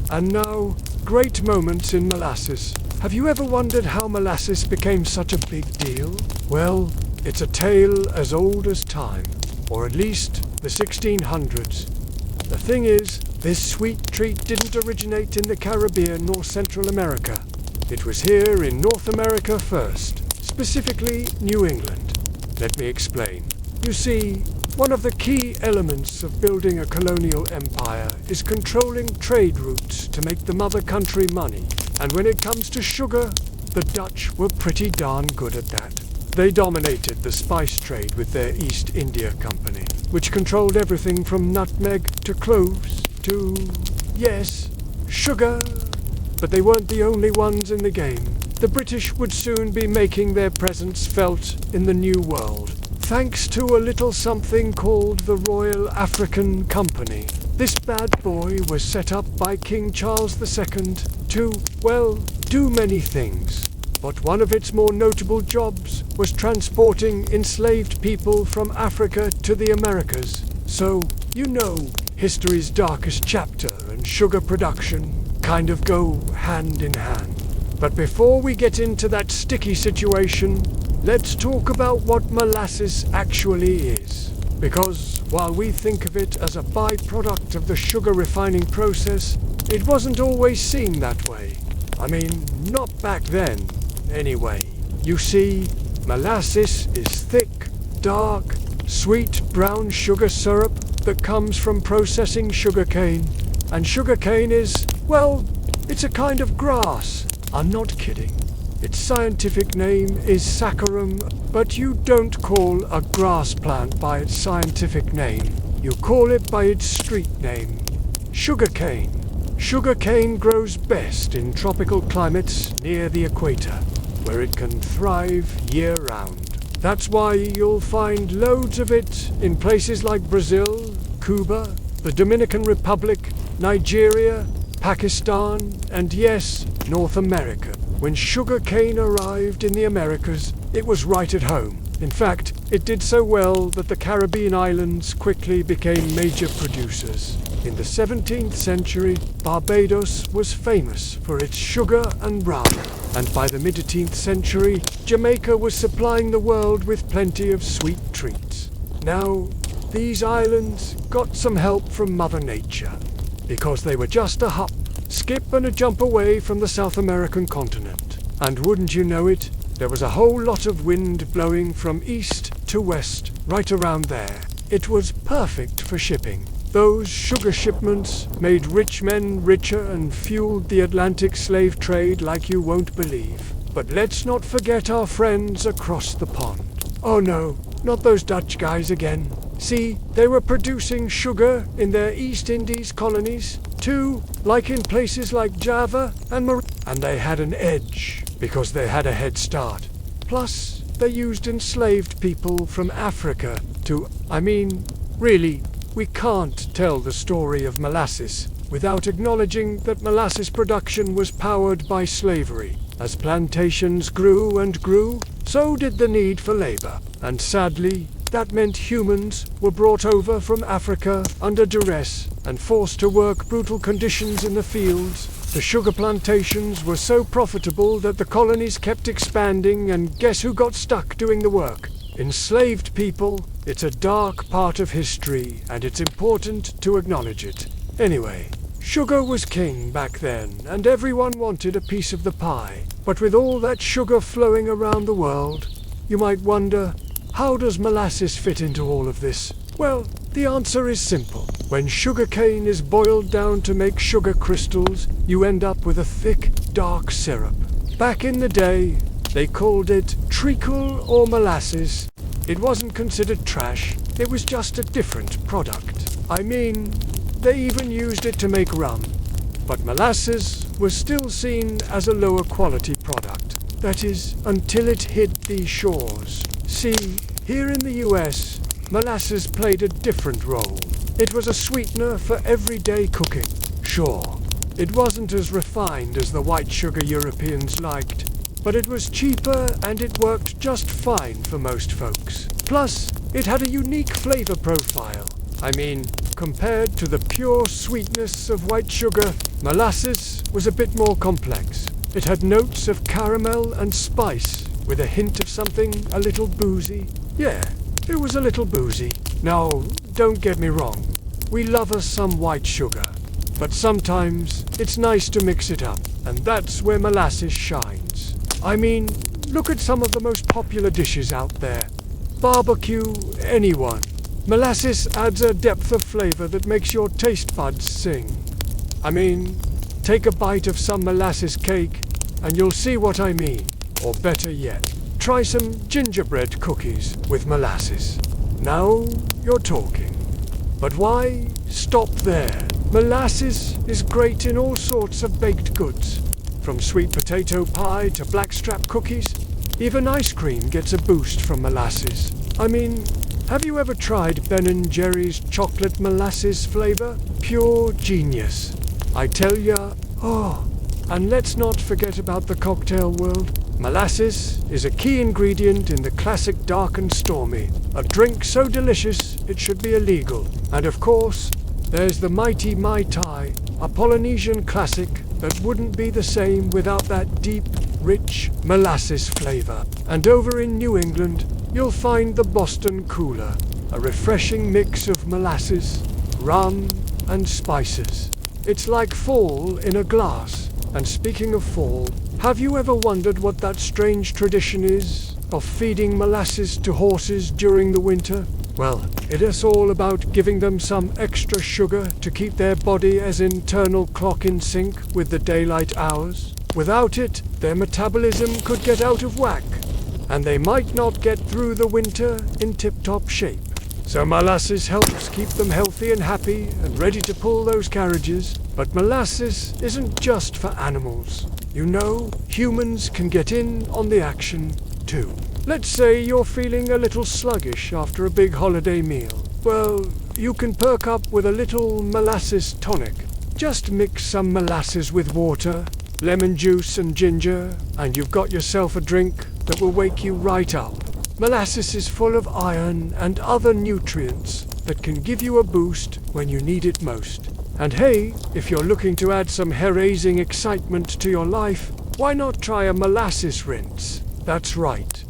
And now, great moments in molasses. Have you ever wondered how molasses became such a big deal? Well, it's a tale as old as time, or at least the 1600s. The thing is, this sweet treat didn't originate in the Caribbean or Central America. It was here in North America first, specifically New England. Let me explain. You see, one of the key elements of building a colonial empire is controlling trade routes to make the mother country money. And when it comes to sugar, the Dutch were pretty darn good at that. They dominated the spice trade with their East India Company, which controlled everything from nutmeg to cloves to, yes, sugar. But they weren't the only ones in the game. The British would soon be making their presence felt in the New World, thanks to a little something called the Royal African Company. This bad boy was set up by King Charles II to, well, do many things. But one of its more notable jobs was transporting enslaved people from Africa to the Americas. So, you know, history's darkest chapter and sugar production kind of go hand in hand. But before we get into that sticky situation, let's talk about what molasses actually is. Because while we think of it as a byproduct of the sugar refining process, it wasn't always seen that way. I mean, not back then, anyway. You see, molasses is thick, dark, sweet brown sugar syrup that comes from processing sugarcane. And sugarcane is, well, it's a kind of grass. I'm not kidding. Its scientific name is saccharum, but you don't call a grass plant by its scientific name. You call it by its street name, sugarcane. Sugarcane grows best in tropical climates near the equator, where it can thrive year-round. That's why you'll find loads of it in places like Brazil, Cuba, the Dominican Republic, Nigeria, Pakistan, and yes, North America. When sugarcane arrived in the Americas, it was right at home. In fact, it did so well that the Caribbean islands quickly became major producers. In the 17th century, Barbados was famous for its sugar and rum, and by the mid-18th century, Jamaica was supplying the world with plenty of sweet treats. Now, these islands got some help from Mother Nature, because they were just a hop, skip and a jump away from the South American continent. And wouldn't you know it, there was a whole lot of wind blowing from east to west right around there. It was perfect for shipping. Those sugar shipments made rich men richer and fueled the Atlantic slave trade like you won't believe. But let's not forget our friends across the pond. Oh no, not those Dutch guys again. See, they were producing sugar in their East Indies colonies too, like in places like Java and and they had an edge because they had a head start. Plus, they used enslaved people from Africa to, really, we can't tell the story of molasses without acknowledging that molasses production was powered by slavery. As plantations grew and grew, so did the need for labor. And sadly, that meant humans were brought over from Africa under duress and forced to work brutal conditions in the fields. The sugar plantations were so profitable that the colonies kept expanding, and guess who got stuck doing the work? Enslaved people. It's a dark part of history, and it's important to acknowledge it. Anyway, sugar was king back then, and everyone wanted a piece of the pie. But with all that sugar flowing around the world, you might wonder, how does molasses fit into all of this? Well, the answer is simple. When sugarcane is boiled down to make sugar crystals, you end up with a thick, dark syrup. Back in the day, they called it treacle or molasses. It wasn't considered trash, it was just a different product. They even used it to make rum. But molasses was still seen as a lower quality product. That is, until it hit these shores. See, here in the US, molasses played a different role. It was a sweetener for everyday cooking. Sure, it wasn't as refined as the white sugar Europeans liked, but it was cheaper and it worked just fine for most folks. Plus, it had a unique flavor profile. I mean, compared to the pure sweetness of white sugar, molasses was a bit more complex. It had notes of caramel and spice, with a hint of something a little boozy. Yeah, it was a little boozy. Now, don't get me wrong. We love us some white sugar. But sometimes it's nice to mix it up, and that's where molasses shines. I mean, look at some of the most popular dishes out there. Barbecue, anyone. Molasses adds a depth of flavor that makes your taste buds sing. I mean, take a bite of some molasses cake and you'll see what I mean. Or better yet, try some gingerbread cookies with molasses. Now you're talking. But why stop there? Molasses is great in all sorts of baked goods. From sweet potato pie to blackstrap cookies, even ice cream gets a boost from molasses. I mean, have you ever tried Ben & Jerry's chocolate molasses flavor? Pure genius. I tell ya, and let's not forget about the cocktail world. Molasses is a key ingredient in the classic dark and stormy, a drink so delicious it should be illegal. And of course, there's the mighty Mai Tai, a Polynesian classic that wouldn't be the same without that deep, rich molasses flavor. And over in New England, you'll find the Boston Cooler, a refreshing mix of molasses, rum, and spices. It's like fall in a glass. And speaking of fall, have you ever wondered what that strange tradition is of feeding molasses to horses during the winter? Well, it is all about giving them some extra sugar to keep their body as internal clock in sync with the daylight hours. Without it, their metabolism could get out of whack, and they might not get through the winter in tip-top shape. So molasses helps keep them healthy and happy and ready to pull those carriages. But molasses isn't just for animals. You know, humans can get in on the action too. Let's say you're feeling a little sluggish after a big holiday meal. Well, you can perk up with a little molasses tonic. Just mix some molasses with water, lemon juice and ginger, and you've got yourself a drink that will wake you right up. Molasses is full of iron and other nutrients that can give you a boost when you need it most. And hey, if you're looking to add some hair-raising excitement to your life, why not try a molasses rinse? That's right.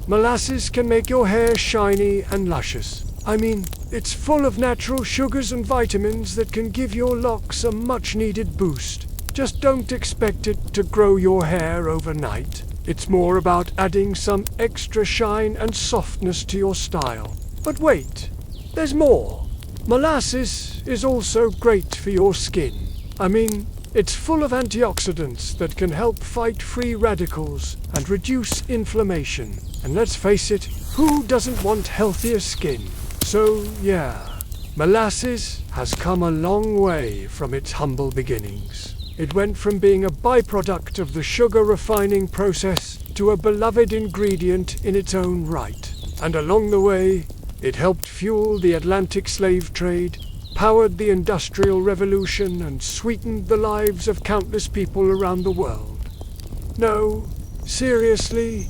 Molasses can make your hair shiny and luscious. I mean, it's full of natural sugars and vitamins that can give your locks a much-needed boost. Just don't expect it to grow your hair overnight. It's more about adding some extra shine and softness to your style. But wait, there's more. Molasses is also great for your skin. I mean, it's full of antioxidants that can help fight free radicals and reduce inflammation. And let's face it, who doesn't want healthier skin? So yeah, molasses has come a long way from its humble beginnings. It went from being a byproduct of the sugar refining process to a beloved ingredient in its own right. And along the way, it helped fuel the Atlantic slave trade, powered the Industrial Revolution, and sweetened the lives of countless people around the world. No, seriously,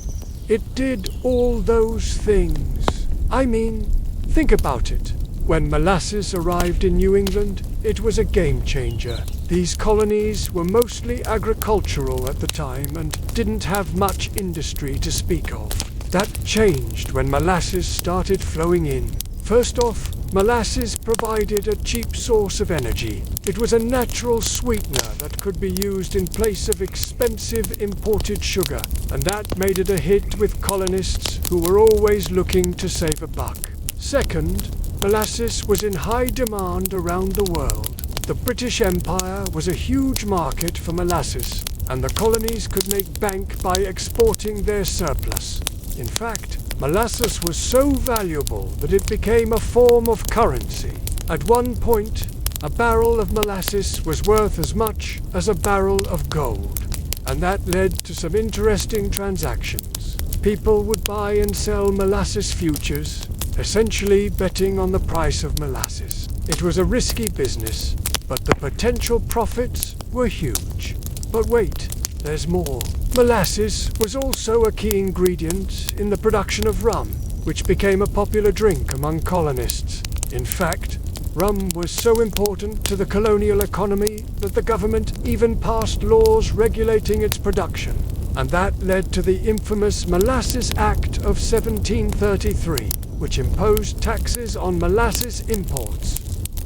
it did all those things. I mean, think about it. When molasses arrived in New England, it was a game changer. These colonies were mostly agricultural at the time and didn't have much industry to speak of. That changed when molasses started flowing in. First off, molasses provided a cheap source of energy. It was a natural sweetener that could be used in place of expensive imported sugar, and that made it a hit with colonists who were always looking to save a buck. Second, molasses was in high demand around the world. The British Empire was a huge market for molasses, and the colonies could make bank by exporting their surplus. In fact, molasses was so valuable that it became a form of currency. At one point, a barrel of molasses was worth as much as a barrel of gold, and that led to some interesting transactions. People would buy and sell molasses futures, essentially betting on the price of molasses. It was a risky business, but the potential profits were huge. But wait, there's more. Molasses was also a key ingredient in the production of rum, which became a popular drink among colonists. In fact, Rum was so important to the colonial economy that the government even passed laws regulating its production, and that led to the infamous Molasses Act of 1733, which imposed taxes on molasses imports.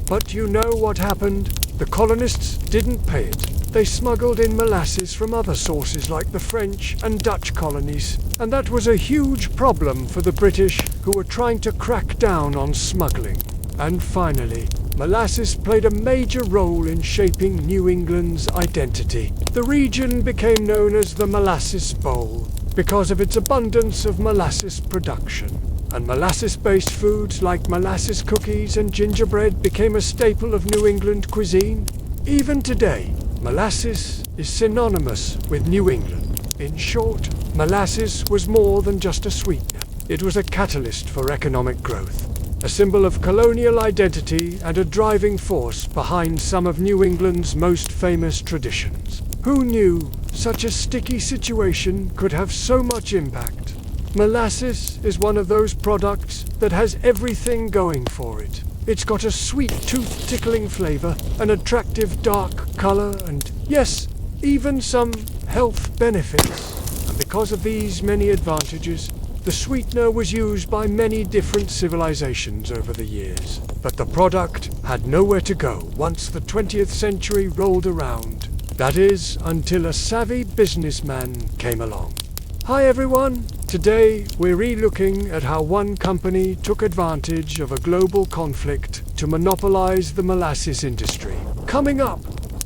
But you know what happened? The colonists didn't pay it. They smuggled in molasses from other sources like the French and Dutch colonies, and that was a huge problem for the British, who were trying to crack down on smuggling. And finally, molasses played a major role in shaping New England's identity. The region became known as the Molasses Bowl because of its abundance of molasses production. And molasses-based foods like molasses cookies and gingerbread became a staple of New England cuisine. Even today, molasses is synonymous with New England. In short, molasses was more than just a sweetener. It was a catalyst for economic growth, a symbol of colonial identity and a driving force behind some of New England's most famous traditions. Who knew such a sticky situation could have so much impact? Molasses is one of those products that has everything going for it. It's got a sweet tooth-tickling flavor, an attractive dark color, and yes, even some health benefits. And because of these many advantages, the sweetener was used by many different civilizations over the years. But the product had nowhere to go once the 20th century rolled around. That is, until a savvy businessman came along. Hi everyone! Today we're re-looking at how one company took advantage of a global conflict to monopolize the molasses industry. Coming up,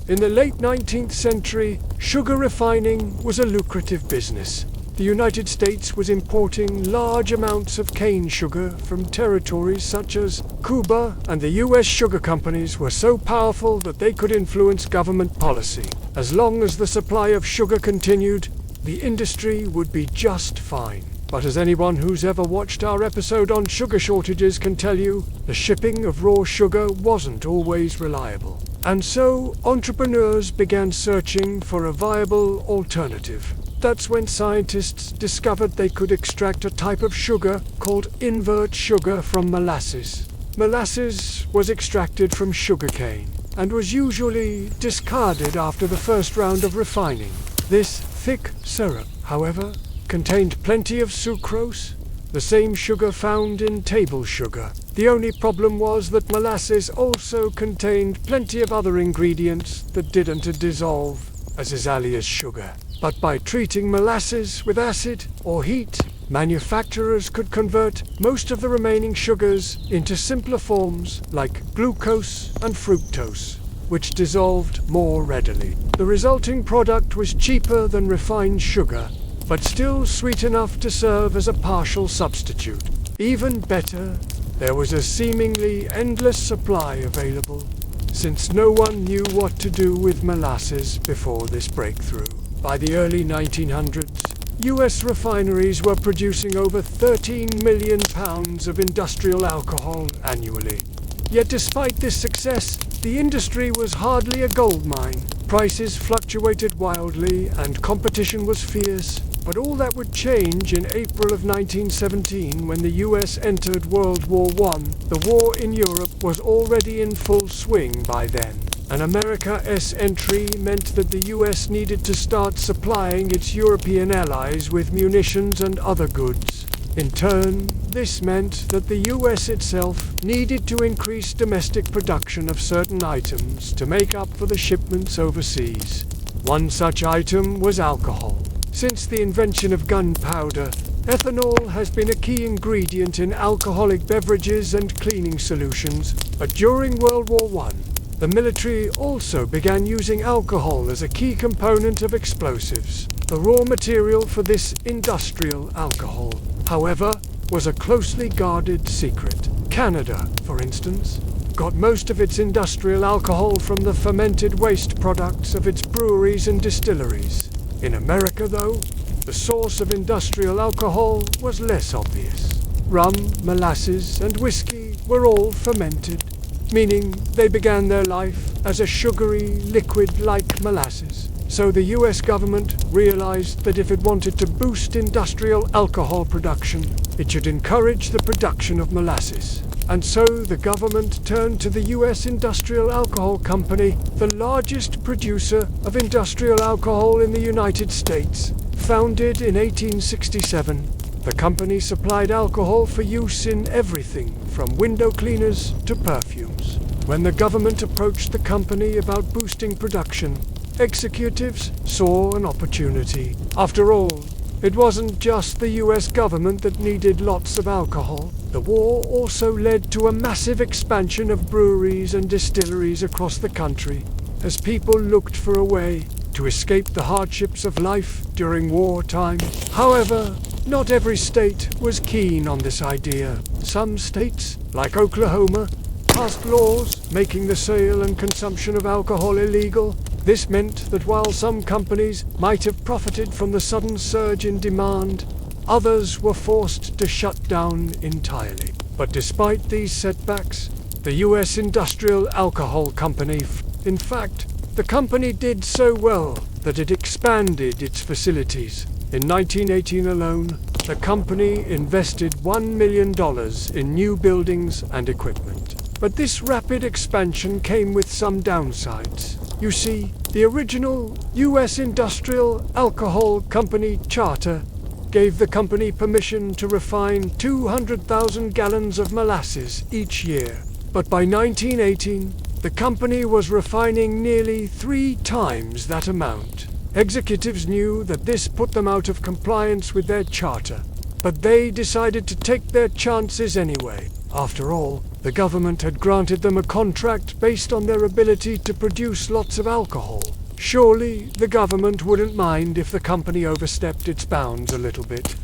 in the late 19th century, sugar refining was a lucrative business. The United States was importing large amounts of cane sugar from territories such as Cuba, and the US sugar companies were so powerful that they could influence government policy. As long as the supply of sugar continued, the industry would be just fine. But as anyone who's ever watched our episode on sugar shortages can tell you, the shipping of raw sugar wasn't always reliable. And so, entrepreneurs began searching for a viable alternative. That's when scientists discovered they could extract a type of sugar called invert sugar from molasses. Molasses was extracted from sugarcane and was usually discarded after the first round of refining. This thick syrup, however, contained plenty of sucrose, the same sugar found in table sugar. The only problem was that molasses also contained plenty of other ingredients that didn't dissolve as easily as sugar. But by treating molasses with acid or heat, manufacturers could convert most of the remaining sugars into simpler forms like glucose and fructose, which dissolved more readily. The resulting product was cheaper than refined sugar, but still sweet enough to serve as a partial substitute. Even better, there was a seemingly endless supply available, since no one knew what to do with molasses before this breakthrough. By the early 1900s, US refineries were producing over 13 million pounds of industrial alcohol annually. Yet despite this success, the industry was hardly a gold mine. Prices fluctuated wildly and competition was fierce. But all that would change in April of 1917 when the US entered World War I. The war in Europe was already in full swing by then. And America's entry meant that the US needed to start supplying its European allies with munitions and other goods. In turn, this meant that the US itself needed to increase domestic production of certain items to make up for the shipments overseas. One such item was alcohol. Since the invention of gunpowder, ethanol has been a key ingredient in alcoholic beverages and cleaning solutions, but during World War I, the military also began using alcohol as a key component of explosives. The raw material for this industrial alcohol, however, was a closely guarded secret. Canada, for instance, got most of its industrial alcohol from the fermented waste products of its breweries and distilleries. In America, though, the source of industrial alcohol was less obvious. Rum, molasses, and whiskey were all fermented, meaning they began their life as a sugary liquid like molasses. So the US government realized that if it wanted to boost industrial alcohol production, it should encourage the production of molasses. And so the government turned to the U.S. Industrial Alcohol Company, the largest producer of industrial alcohol in the United States. Founded in 1867, the company supplied alcohol for use in everything from window cleaners to perfumes. When the government approached the company about boosting production, executives saw an opportunity. After all, it wasn't just the US government that needed lots of alcohol. The war also led to a massive expansion of breweries and distilleries across the country, as people looked for a way to escape the hardships of life during wartime. However, not every state was keen on this idea. Some states, like Oklahoma, passed laws making the sale and consumption of alcohol illegal. This meant that while some companies might have profited from the sudden surge in demand, others were forced to shut down entirely. But despite these setbacks, the U.S. Industrial Alcohol Company, in fact, the company did so well that it expanded its facilities. In 1918 alone, the company invested $1 million in new buildings and equipment. But this rapid expansion came with some downsides. You see, the original U.S. Industrial Alcohol Company charter gave the company permission to refine 200,000 gallons of molasses each year. But by 1918, the company was refining nearly 3 times that amount. Executives knew that this put them out of compliance with their charter, but they decided to take their chances anyway. After all, the government had granted them a contract based on their ability to produce lots of alcohol. Surely the government wouldn't mind if the company overstepped its bounds a little bit.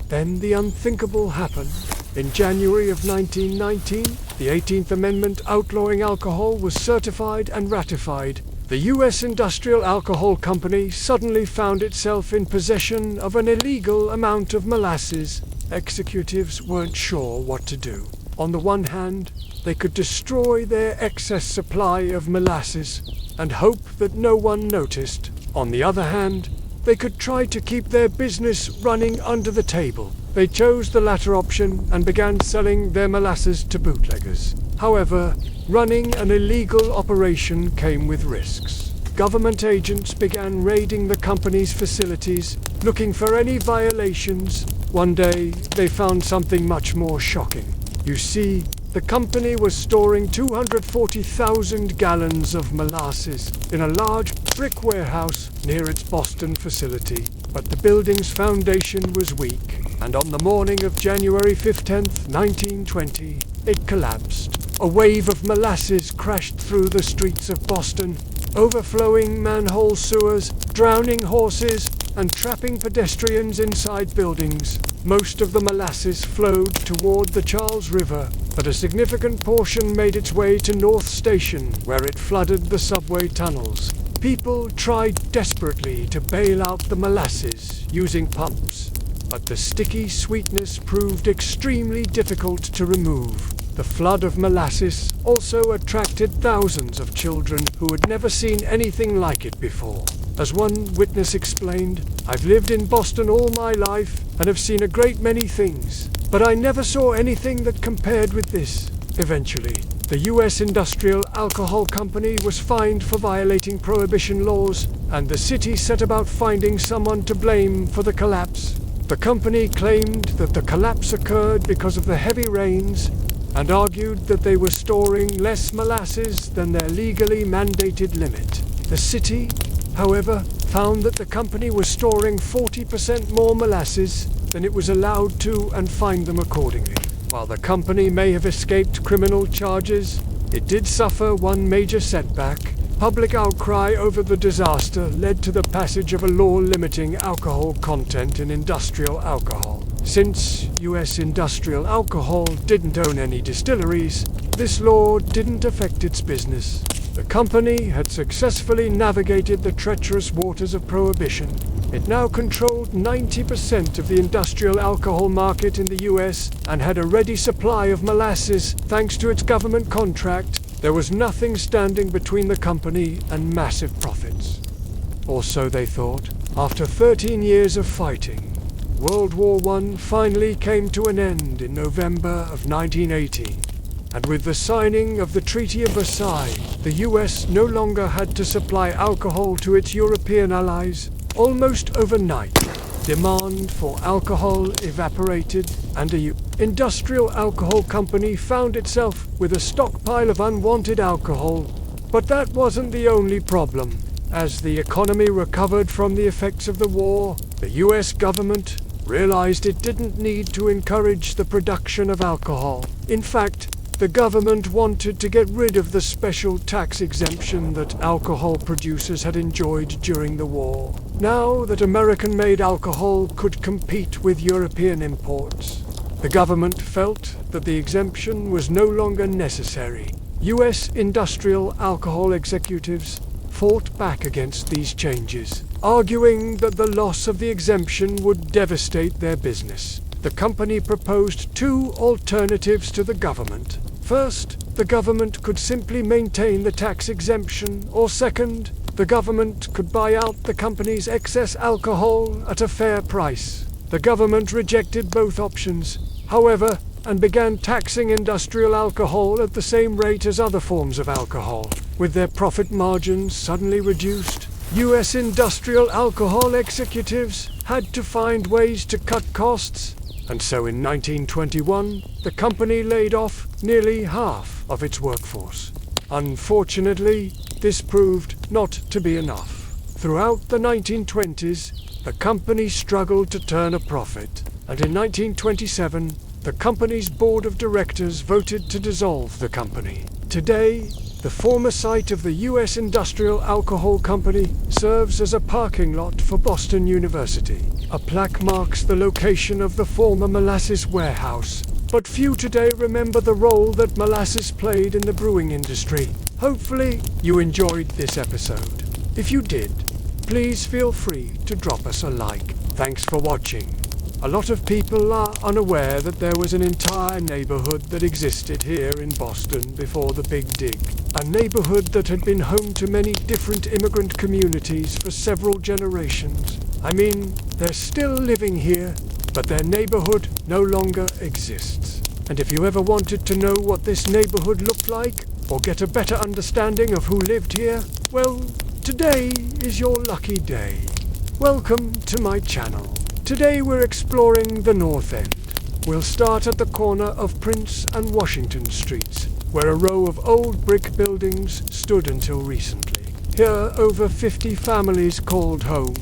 Then the unthinkable happened. In January of 1919, the 18th Amendment outlawing alcohol was certified and ratified. The U.S. Industrial Alcohol Company suddenly found itself in possession of an illegal amount of molasses. Executives weren't sure what to do. On the one hand, they could destroy their excess supply of molasses and hope that no one noticed. On the other hand, they could try to keep their business running under the table. They chose the latter option and began selling their molasses to bootleggers. However, running an illegal operation came with risks. Government agents began raiding the company's facilities, looking for any violations. One day, they found something much more shocking. You see, the company was storing 240,000 gallons of molasses in a large brick warehouse near its Boston facility. But the building's foundation was weak, and on the morning of January 15, 1920, it collapsed. A wave of molasses crashed through the streets of Boston, overflowing manhole sewers, drowning horses, and trapping pedestrians inside buildings. Most of the molasses flowed toward the Charles River, but a significant portion made its way to North Station, where it flooded the subway tunnels. People tried desperately to bail out the molasses using pumps, but the sticky sweetness proved extremely difficult to remove. The flood of molasses also attracted thousands of children who had never seen anything like it before. As one witness explained, "I've lived in Boston all my life and have seen a great many things, but I never saw anything that compared with this." Eventually, the U.S. Industrial Alcohol Company was fined for violating prohibition laws, and the city set about finding someone to blame for the collapse. The company claimed that the collapse occurred because of the heavy rains, and argued that they were storing less molasses than their legally mandated limit. The city, however, found that the company was storing 40% more molasses than it was allowed to and fined them accordingly. While the company may have escaped criminal charges, it did suffer one major setback. Public outcry over the disaster led to the passage of a law limiting alcohol content in industrial alcohol. Since U.S. Industrial Alcohol didn't own any distilleries, this law didn't affect its business. The company had successfully navigated the treacherous waters of prohibition. It now controlled 90% of the industrial alcohol market in the U.S. and had a ready supply of molasses thanks to its government contract. There was nothing standing between the company and massive profits. Or so they thought. After 13 years of fighting, World War I finally came to an end in November of 1918. And with the signing of the Treaty of Versailles, the US no longer had to supply alcohol to its European allies. Almost overnight, demand for alcohol evaporated, and a industrial alcohol company found itself with a stockpile of unwanted alcohol. But that wasn't the only problem. As the economy recovered from the effects of the war, the US government realized it didn't need to encourage the production of alcohol. In fact, the government wanted to get rid of the special tax exemption that alcohol producers had enjoyed during the war. Now that American-made alcohol could compete with European imports, the government felt that the exemption was no longer necessary. US industrial alcohol executives fought back against these changes, arguing that the loss of the exemption would devastate their business. The company proposed two alternatives to the government. First, the government could simply maintain the tax exemption, or second, the government could buy out the company's excess alcohol at a fair price. The government rejected both options, however, and began taxing industrial alcohol at the same rate as other forms of alcohol. With their profit margins suddenly reduced, US industrial alcohol executives had to find ways to cut costs, and so in 1921, the company laid off nearly half of its workforce. Unfortunately, this proved not to be enough. Throughout the 1920s, the company struggled to turn a profit, and in 1927, the company's board of directors voted to dissolve the company. Today, the former site of the US Industrial Alcohol Company serves as a parking lot for Boston University. A plaque marks the location of the former molasses warehouse, but few today remember the role that molasses played in the brewing industry. Hopefully, you enjoyed this episode. If you did, please feel free to drop us a like. Thanks for watching. A lot of people are unaware that there was an entire neighborhood that existed here in Boston before the Big Dig. A neighborhood that had been home to many different immigrant communities for several generations. I mean, they're still living here, but their neighborhood no longer exists. And if you ever wanted to know what this neighborhood looked like, or get a better understanding of who lived here, well, today is your lucky day. Welcome to my channel. Today we're exploring the North End. We'll start at the corner of Prince and Washington Streets, where a row of old brick buildings stood until recently. Here, over 50 families called home,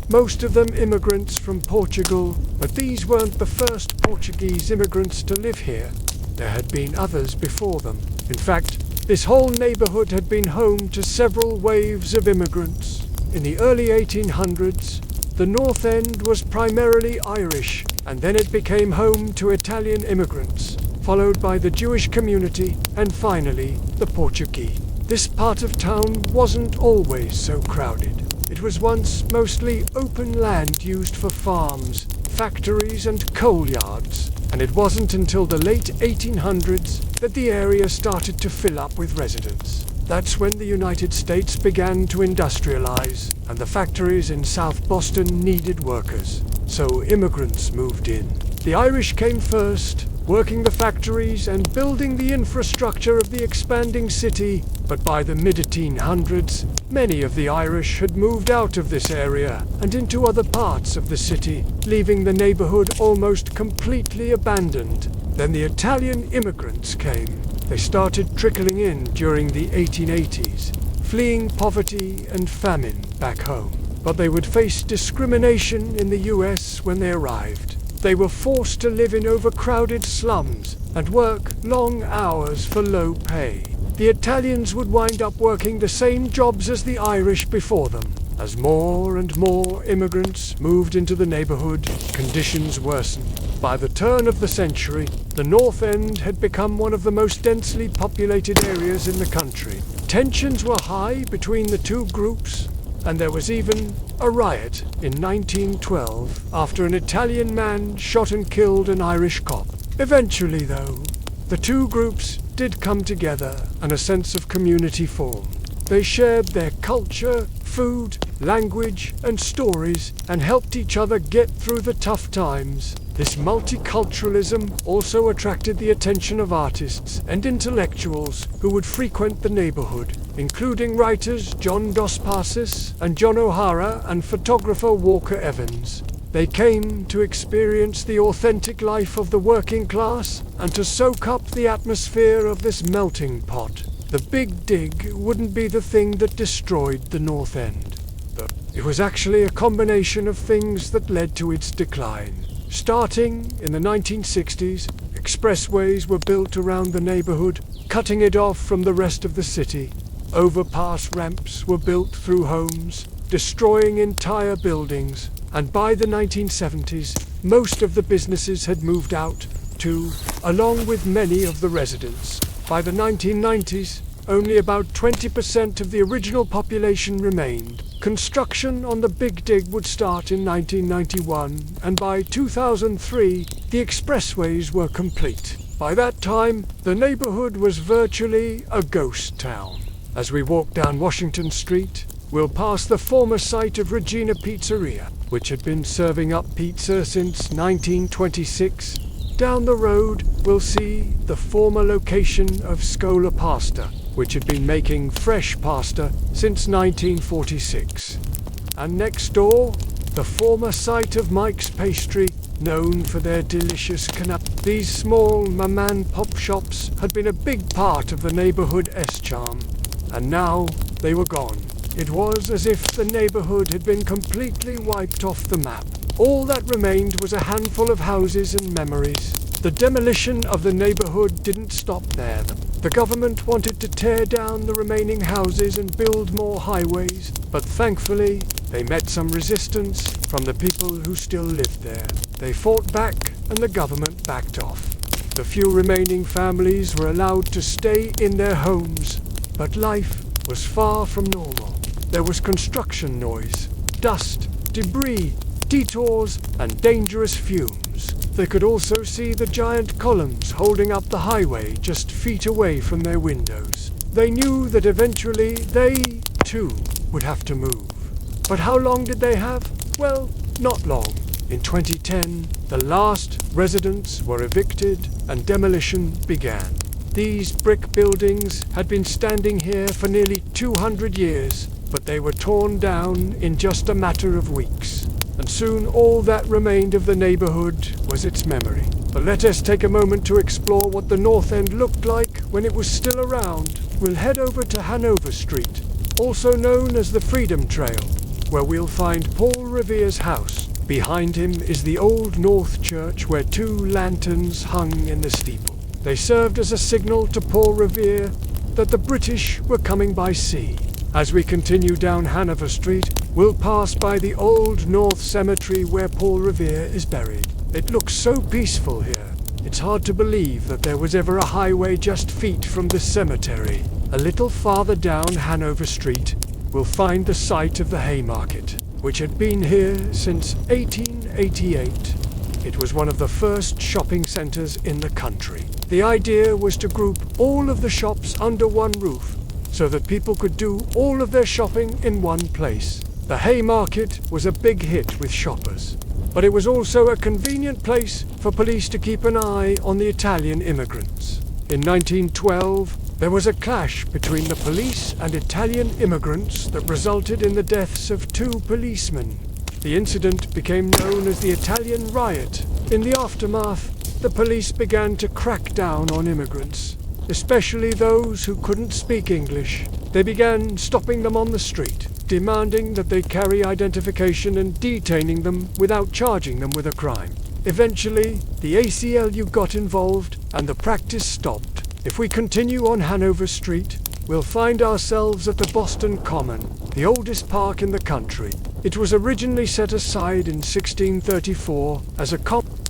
most of them immigrants from Portugal, but these weren't the first Portuguese immigrants to live here. There had been others before them. In fact, this whole neighborhood had been home to several waves of immigrants. In the early 1800s, the North End was primarily Irish, and then it became home to Italian immigrants, followed by the Jewish community, and finally, the Portuguese. This part of town wasn't always so crowded. It was once mostly open land used for farms, factories, and coal yards, and it wasn't until the late 1800s that the area started to fill up with residents. That's when the United States began to industrialize, and the factories in South Boston needed workers. So immigrants moved in. The Irish came first, working the factories and building the infrastructure of the expanding city, but by the mid-1800s, many of the Irish had moved out of this area and into other parts of the city, leaving the neighborhood almost completely abandoned. Then the Italian immigrants came. They started trickling in during the 1880s, fleeing poverty and famine back home. But they would face discrimination in the US when they arrived. They were forced to live in overcrowded slums and work long hours for low pay. The Italians would wind up working the same jobs as the Irish before them. As more and more immigrants moved into the neighborhood, conditions worsened. By the turn of the century, the North End had become one of the most densely populated areas in the country. Tensions were high between the two groups, and there was even a riot in 1912 after an Italian man shot and killed an Irish cop. Eventually, though, the two groups did come together and a sense of community formed. They shared their culture, food, language, and stories, and helped each other get through the tough times. This multiculturalism also attracted the attention of artists and intellectuals who would frequent the neighborhood, including writers John Dos Passos and John O'Hara and photographer Walker Evans. They came to experience the authentic life of the working class and to soak up the atmosphere of this melting pot. The Big Dig wouldn't be the thing that destroyed the North End. It was actually a combination of things that led to its decline. Starting in the 1960s, expressways were built around the neighborhood, cutting it off from the rest of the city. Overpass ramps were built through homes, destroying entire buildings. And by the 1970s, most of the businesses had moved out too, along with many of the residents. By the 1990s, only about 20% of the original population remained. Construction on the Big Dig would start in 1991, and by 2003, the expressways were complete. By that time, the neighborhood was virtually a ghost town. As we walk down Washington Street, we'll pass the former site of Regina Pizzeria, which had been serving up pizza since 1926. Down the road, we'll see the former location of Scola Pasta, which had been making fresh pasta since 1946. And next door, the former site of Mike's Pastry, known for their delicious canapé. These small mom-and-pop shops had been a big part of the neighborhood's charm, and now they were gone. It was as if the neighborhood had been completely wiped off the map. All that remained was a handful of houses and memories. The demolition of the neighborhood didn't stop there. The government wanted to tear down the remaining houses and build more highways, but thankfully, they met some resistance from the people who still lived there. They fought back, and the government backed off. The few remaining families were allowed to stay in their homes, but life was far from normal. There was construction noise, dust, debris, detours, and dangerous fumes. They could also see the giant columns holding up the highway just feet away from their windows. They knew that eventually they, too, would have to move. But how long did they have? Well, not long. In 2010, the last residents were evicted and demolition began. These brick buildings had been standing here for nearly 200 years, but they were torn down in just a matter of weeks. And soon all that remained of the neighborhood was its memory. But let us take a moment to explore what the North End looked like when it was still around. We'll head over to Hanover Street, also known as the Freedom Trail, where we'll find Paul Revere's house. Behind him is the Old North Church where two lanterns hung in the steeple. They served as a signal to Paul Revere that the British were coming by sea. As we continue down Hanover Street, we'll pass by the Old North Cemetery where Paul Revere is buried. It looks so peaceful here. It's hard to believe that there was ever a highway just feet from the cemetery. A little farther down Hanover Street, we'll find the site of the Haymarket, which had been here since 1888. It was one of the first shopping centers in the country. The idea was to group all of the shops under one roof, so that people could do all of their shopping in one place. The Haymarket was a big hit with shoppers, but it was also a convenient place for police to keep an eye on the Italian immigrants. In 1912, there was a clash between the police and Italian immigrants that resulted in the deaths of two policemen. The incident became known as the Italian Riot. In the aftermath, the police began to crack down on immigrants, especially those who couldn't speak English. They began stopping them on the street, demanding that they carry identification and detaining them without charging them with a crime. Eventually, the ACLU got involved and the practice stopped. If we continue on Hanover Street, we'll find ourselves at the Boston Common, the oldest park in the country. It was originally set aside in 1634 as a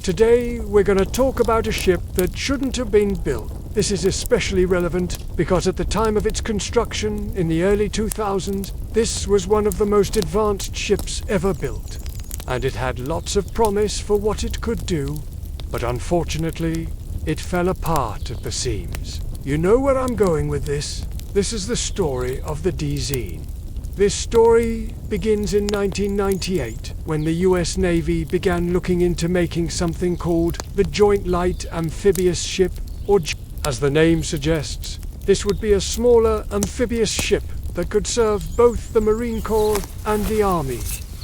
Today, we're going to talk about a ship that shouldn't have been built. This is especially relevant because at the time of its construction in the early 2000s, this was one of the most advanced ships ever built. And it had lots of promise for what it could do, but unfortunately, it fell apart at the seams. You know where I'm going with this? This is the story of the DZ. This story begins in 1998, when the US Navy began looking into making something called the Joint Light Amphibious Ship, or as the name suggests. This would be a smaller amphibious ship that could serve both the Marine Corps and the Army.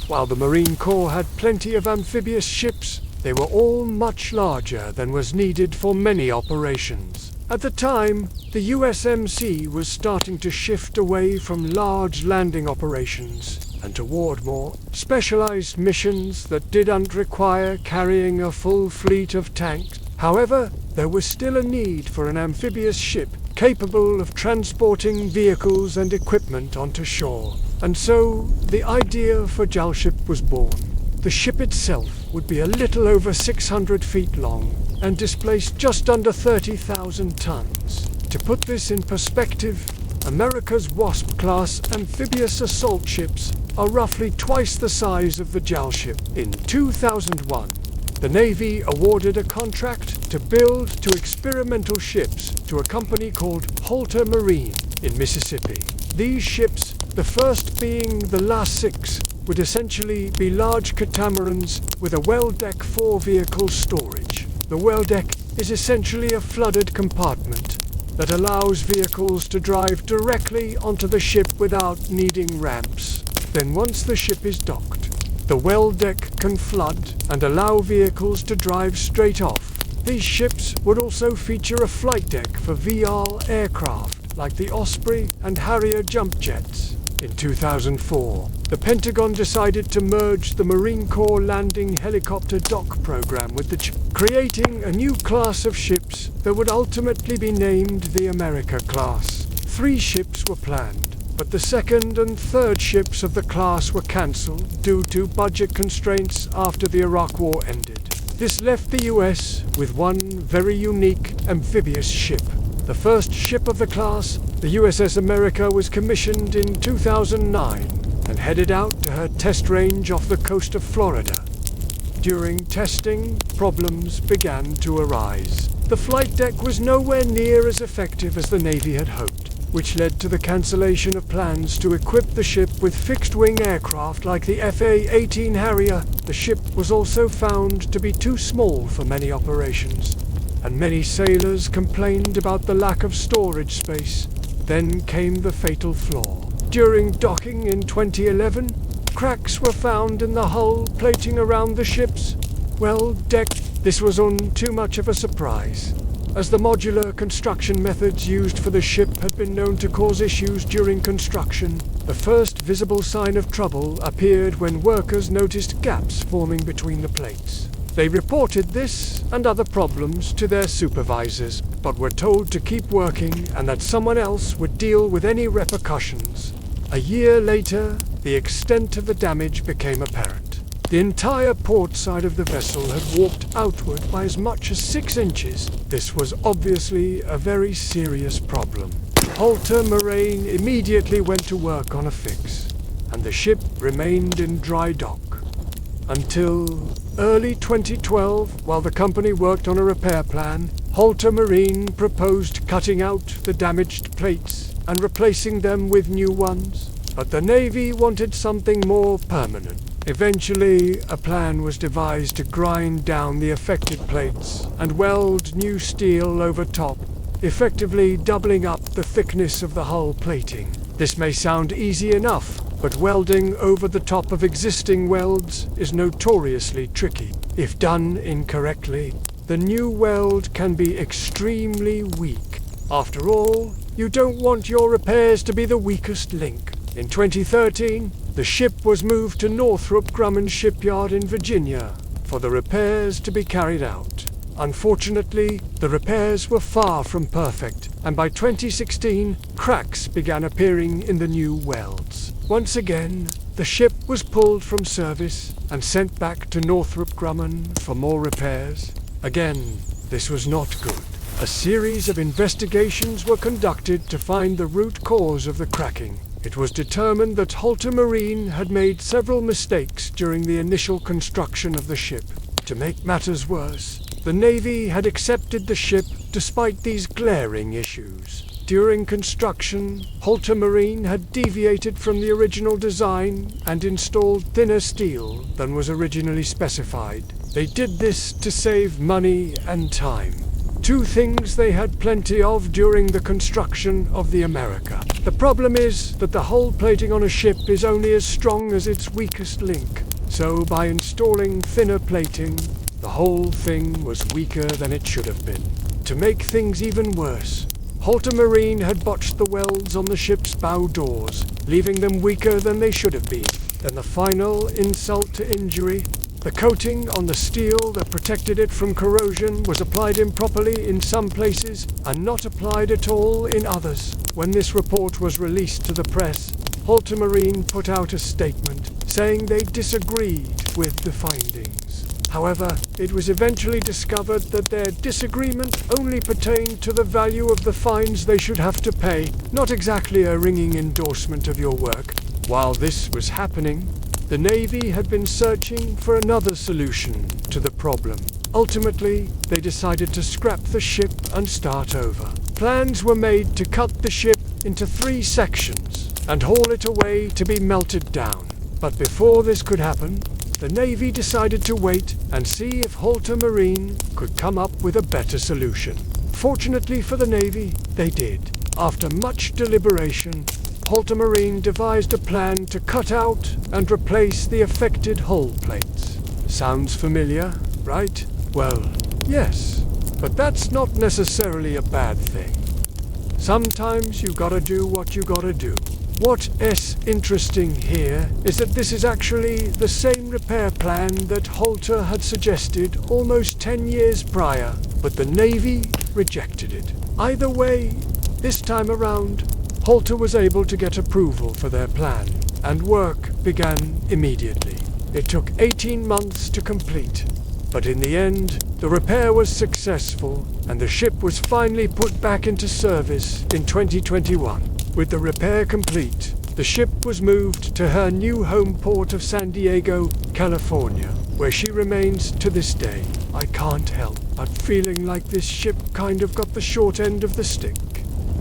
While the Marine Corps had plenty of amphibious ships, they were all much larger than was needed for many operations. At the time, the USMC was starting to shift away from large landing operations and toward more specialized missions that didn't require carrying a full fleet of tanks. However, there was still a need for an amphibious ship capable of transporting vehicles and equipment onto shore. And so, the idea for JALship was born. The ship itself would be a little over 600 feet long and displace just under 30,000 tons. To put this in perspective, America's Wasp-class amphibious assault ships are roughly twice the size of the JALship. In 2001, the Navy awarded a contract to build two experimental ships to a company called Halter Marine in Mississippi. These ships, the first being the last 6, would essentially be large catamarans with a well deck for vehicle storage. The well deck is essentially a flooded compartment that allows vehicles to drive directly onto the ship without needing ramps. Then once the ship is docked, the well deck can flood and allow vehicles to drive straight off. These ships would also feature a flight deck for VR aircraft like the Osprey and Harrier jump jets. In 2004, the Pentagon decided to merge the Marine Corps landing helicopter dock program with the creating a new class of ships that would ultimately be named the America class. 3 ships were planned, but the second and third ships of the class were cancelled due to budget constraints after the Iraq War ended. This left the US with one very unique amphibious ship. The first ship of the class, the USS America, was commissioned in 2009 and headed out to her test range off the coast of Florida. During testing, problems began to arise. The flight deck was nowhere near as effective as the Navy had hoped, which led to the cancellation of plans to equip the ship with fixed-wing aircraft like the FA-18 Harrier. The ship was also found to be too small for many operations, and many sailors complained about the lack of storage space. Then came the fatal flaw. During docking in 2011, cracks were found in the hull plating around the ship's deck. This was too much of a surprise, as the modular construction methods used for the ship had been known to cause issues during construction. The first visible sign of trouble appeared when workers noticed gaps forming between the plates. They reported this and other problems to their supervisors, but were told to keep working and that someone else would deal with any repercussions. A year later, the extent of the damage became apparent. The entire port side of the vessel had warped outward by as much as 6 inches. This was obviously a very serious problem. Halter Marine immediately went to work on a fix, and the ship remained in dry dock until early 2012. While the company worked on a repair plan, Halter Marine proposed cutting out the damaged plates and replacing them with new ones, but the Navy wanted something more permanent. Eventually, a plan was devised to grind down the affected plates and weld new steel over top, effectively doubling up the thickness of the hull plating. This may sound easy enough, but welding over the top of existing welds is notoriously tricky. If done incorrectly, the new weld can be extremely weak. After all, you don't want your repairs to be the weakest link. In 2013, the ship was moved to Northrop Grumman shipyard in Virginia for the repairs to be carried out. Unfortunately, the repairs were far from perfect, and by 2016, cracks began appearing in the new welds. Once again, the ship was pulled from service and sent back to Northrop Grumman for more repairs. Again, this was not good. A series of investigations were conducted to find the root cause of the cracking. It was determined that Halter Marine had made several mistakes during the initial construction of the ship. To make matters worse, the Navy had accepted the ship despite these glaring issues. During construction, Ultramarine had deviated from the original design and installed thinner steel than was originally specified. They did this to save money and time. Two things they had plenty of during the construction of the America. The problem is that the hull plating on a ship is only as strong as its weakest link. So by installing thinner plating, the whole thing was weaker than it should have been. To make things even worse, Ultramarine had botched the welds on the ship's bow doors, leaving them weaker than they should have been. Then the final insult to injury: the coating on the steel that protected it from corrosion was applied improperly in some places and not applied at all in others. When this report was released to the press, Ultramarine put out a statement saying they disagreed with the findings. However, it was eventually discovered that their disagreement only pertained to the value of the fines they should have to pay, not exactly a ringing endorsement of your work. While this was happening, the Navy had been searching for another solution to the problem. Ultimately, they decided to scrap the ship and start over. Plans were made to cut the ship into 3 sections and haul it away to be melted down. But before this could happen, the Navy decided to wait and see if Ultramarine could come up with a better solution. Fortunately for the Navy, they did. After much deliberation, Ultramarine devised a plan to cut out and replace the affected hull plates. Sounds familiar, right? Well, yes, but that's not necessarily a bad thing. Sometimes you gotta do what you gotta do. What's interesting here is that this is actually the same repair plan that Holter had suggested almost 10 years prior, but the Navy rejected it. Either way, this time around, Holter was able to get approval for their plan, and work began immediately. It took 18 months to complete, but in the end, the repair was successful, and the ship was finally put back into service in 2021. With the repair complete, the ship was moved to her new home port of San Diego, California, where she remains to this day. I can't help but feeling like this ship kind of got the short end of the stick.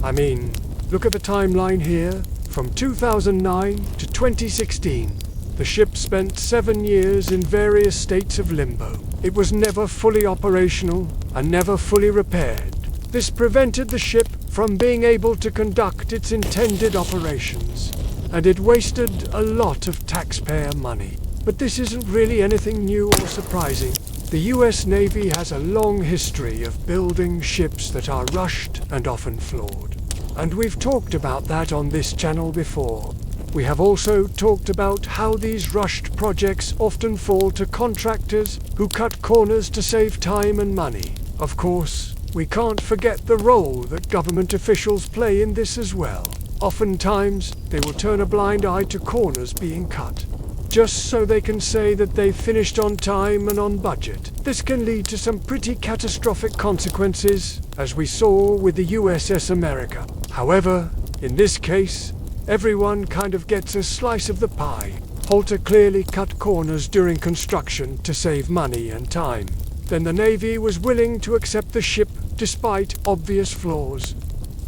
I mean, look at the timeline here. From 2009 to 2016, the ship spent 7 years in various states of limbo. It was never fully operational and never fully repaired. This prevented the ship from being able to conduct its intended operations, and it wasted a lot of taxpayer money. But this isn't really anything new or surprising. The US Navy has a long history of building ships that are rushed and often flawed. And we've talked about that on this channel before. We have also talked about how these rushed projects often fall to contractors who cut corners to save time and money. Of course, we can't forget the role that government officials play in this as well. Oftentimes, they will turn a blind eye to corners being cut, just so they can say that they finished on time and on budget. This can lead to some pretty catastrophic consequences, as we saw with the USS America. However, in this case, everyone kind of gets a slice of the pie. Holter clearly cut corners during construction to save money and time. Then the Navy was willing to accept the ship despite obvious flaws,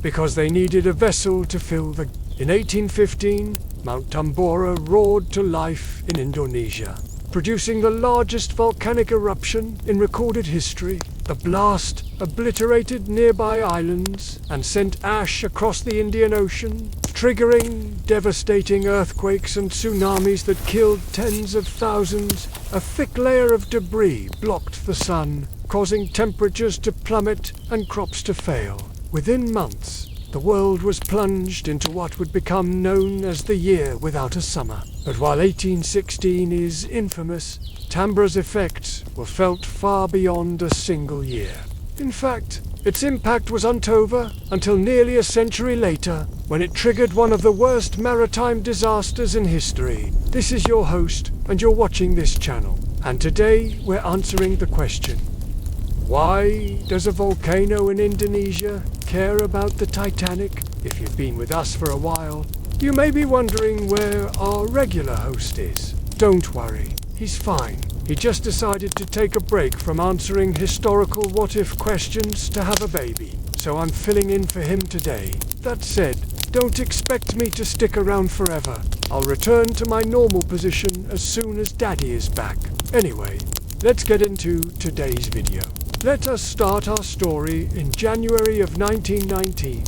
because they needed a vessel to fill the... In 1815, Mount Tambora roared to life in Indonesia, producing the largest volcanic eruption in recorded history. The blast obliterated nearby islands and sent ash across the Indian Ocean, triggering devastating earthquakes and tsunamis that killed tens of thousands. A thick layer of debris blocked the sun, causing temperatures to plummet and crops to fail. Within months, the world was plunged into what would become known as the year without a summer. But while 1816 is infamous, Tambora's effects were felt far beyond a single year. In fact, its impact was untold until nearly a century later, when it triggered one of the worst maritime disasters in history. This is your host, and you're watching this channel. And today, we're answering the question: why does a volcano in Indonesia care about the Titanic? If you've been with us for a while, you may be wondering where our regular host is. Don't worry, he's fine. He just decided to take a break from answering historical what-if questions to have a baby. so I'm filling in for him today. That said, don't expect me to stick around forever. I'll return to my normal position as soon as Daddy is back. Anyway, let's get into today's video. Let us start our story in January of 1919.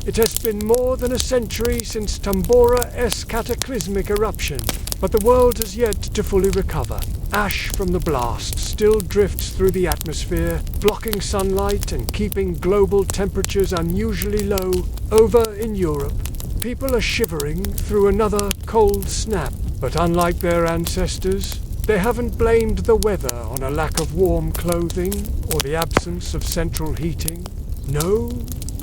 It has been more than a century since Tambora-esque cataclysmic eruption, but the world has yet to fully recover. Ash from the blast still drifts through the atmosphere, blocking sunlight and keeping global temperatures unusually low. Over in Europe, people are shivering through another cold snap, but unlike their ancestors, they haven't blamed the weather on a lack of warm clothing or the absence of central heating. No,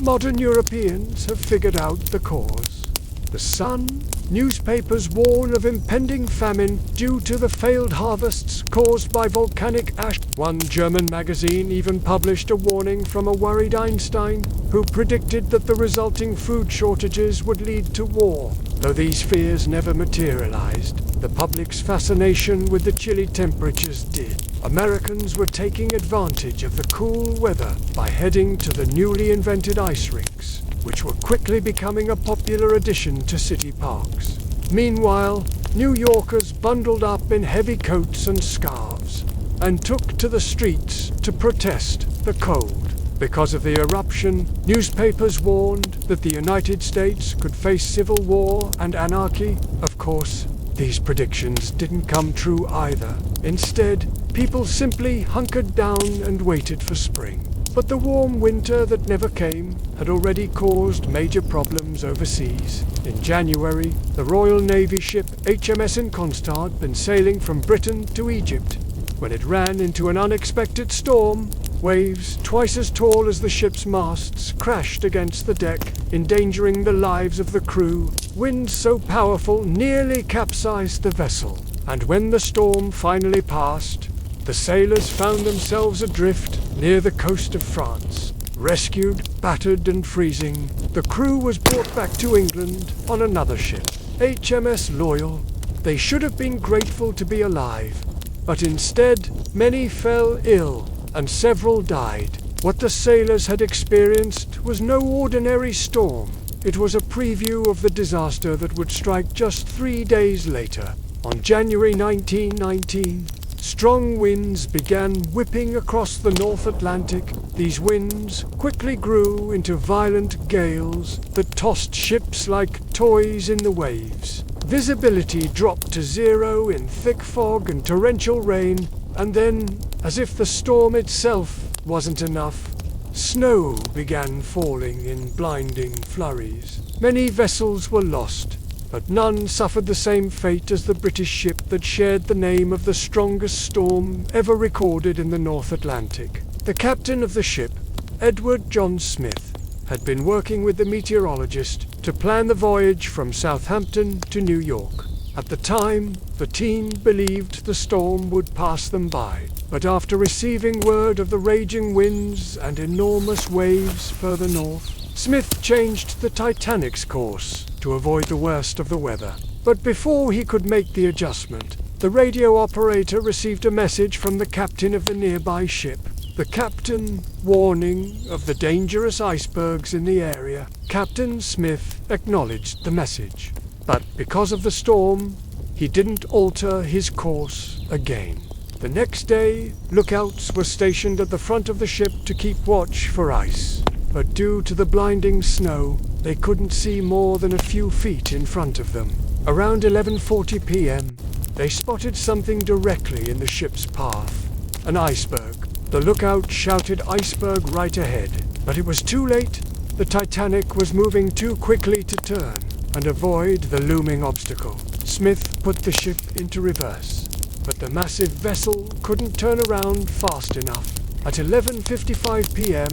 modern Europeans have figured out the cause. The sun. Newspapers warn of impending famine due to the failed harvests caused by volcanic ash. One German magazine even published a warning from a worried Einstein, who predicted that the resulting food shortages would lead to war. Though these fears never materialized, the public's fascination with the chilly temperatures did. Americans were taking advantage of the cool weather by heading to the newly invented ice rinks, which were quickly becoming a popular addition to city parks. Meanwhile, New Yorkers bundled up in heavy coats and scarves and took to the streets to protest the cold. Because of the eruption, newspapers warned that the United States could face civil war and anarchy. Of course, these predictions didn't come true either. Instead, people simply hunkered down and waited for spring. But the warm winter that never came had already caused major problems overseas. In January, the Royal Navy ship HMS Inconstance had been sailing from Britain to Egypt when it ran into an unexpected storm. Waves twice as tall as the ship's masts crashed against the deck, endangering the lives of the crew. Winds so powerful nearly capsized the vessel. And when the storm finally passed, the sailors found themselves adrift near the coast of France. Rescued, battered and freezing, the crew was brought back to England on another ship, HMS Loyal. They should have been grateful to be alive, but instead many fell ill and several died. What the sailors had experienced was no ordinary storm. It was a preview of the disaster that would strike just 3 days later. On January 1919, strong winds began whipping across the North Atlantic. These winds quickly grew into violent gales that tossed ships like toys in the waves. Visibility dropped to zero in thick fog and torrential rain, and then, as if the storm itself wasn't enough, snow began falling in blinding flurries. Many vessels were lost, but none suffered the same fate as the British ship that shared the name of the strongest storm ever recorded in the North Atlantic. The captain of the ship, Edward John Smith, had been working with the meteorologist to plan the voyage from Southampton to New York. At the time, the team believed the storm would pass them by, but after receiving word of the raging winds and enormous waves further north, Smith changed the Titanic's course to avoid the worst of the weather. But before he could make the adjustment, the radio operator received a message from the captain of the nearby ship. The captain, warning of the dangerous icebergs in the area. Captain Smith acknowledged the message, but because of the storm, he didn't alter his course again. The next day, lookouts were stationed at the front of the ship to keep watch for ice. But due to the blinding snow, they couldn't see more than a few feet in front of them. Around 11:40 p.m., they spotted something directly in the ship's path. An iceberg. The lookout shouted iceberg right ahead, but it was too late. The Titanic was moving too quickly to turn and avoid the looming obstacle. Smith put the ship into reverse, but the massive vessel couldn't turn around fast enough. At 11:55 p.m.,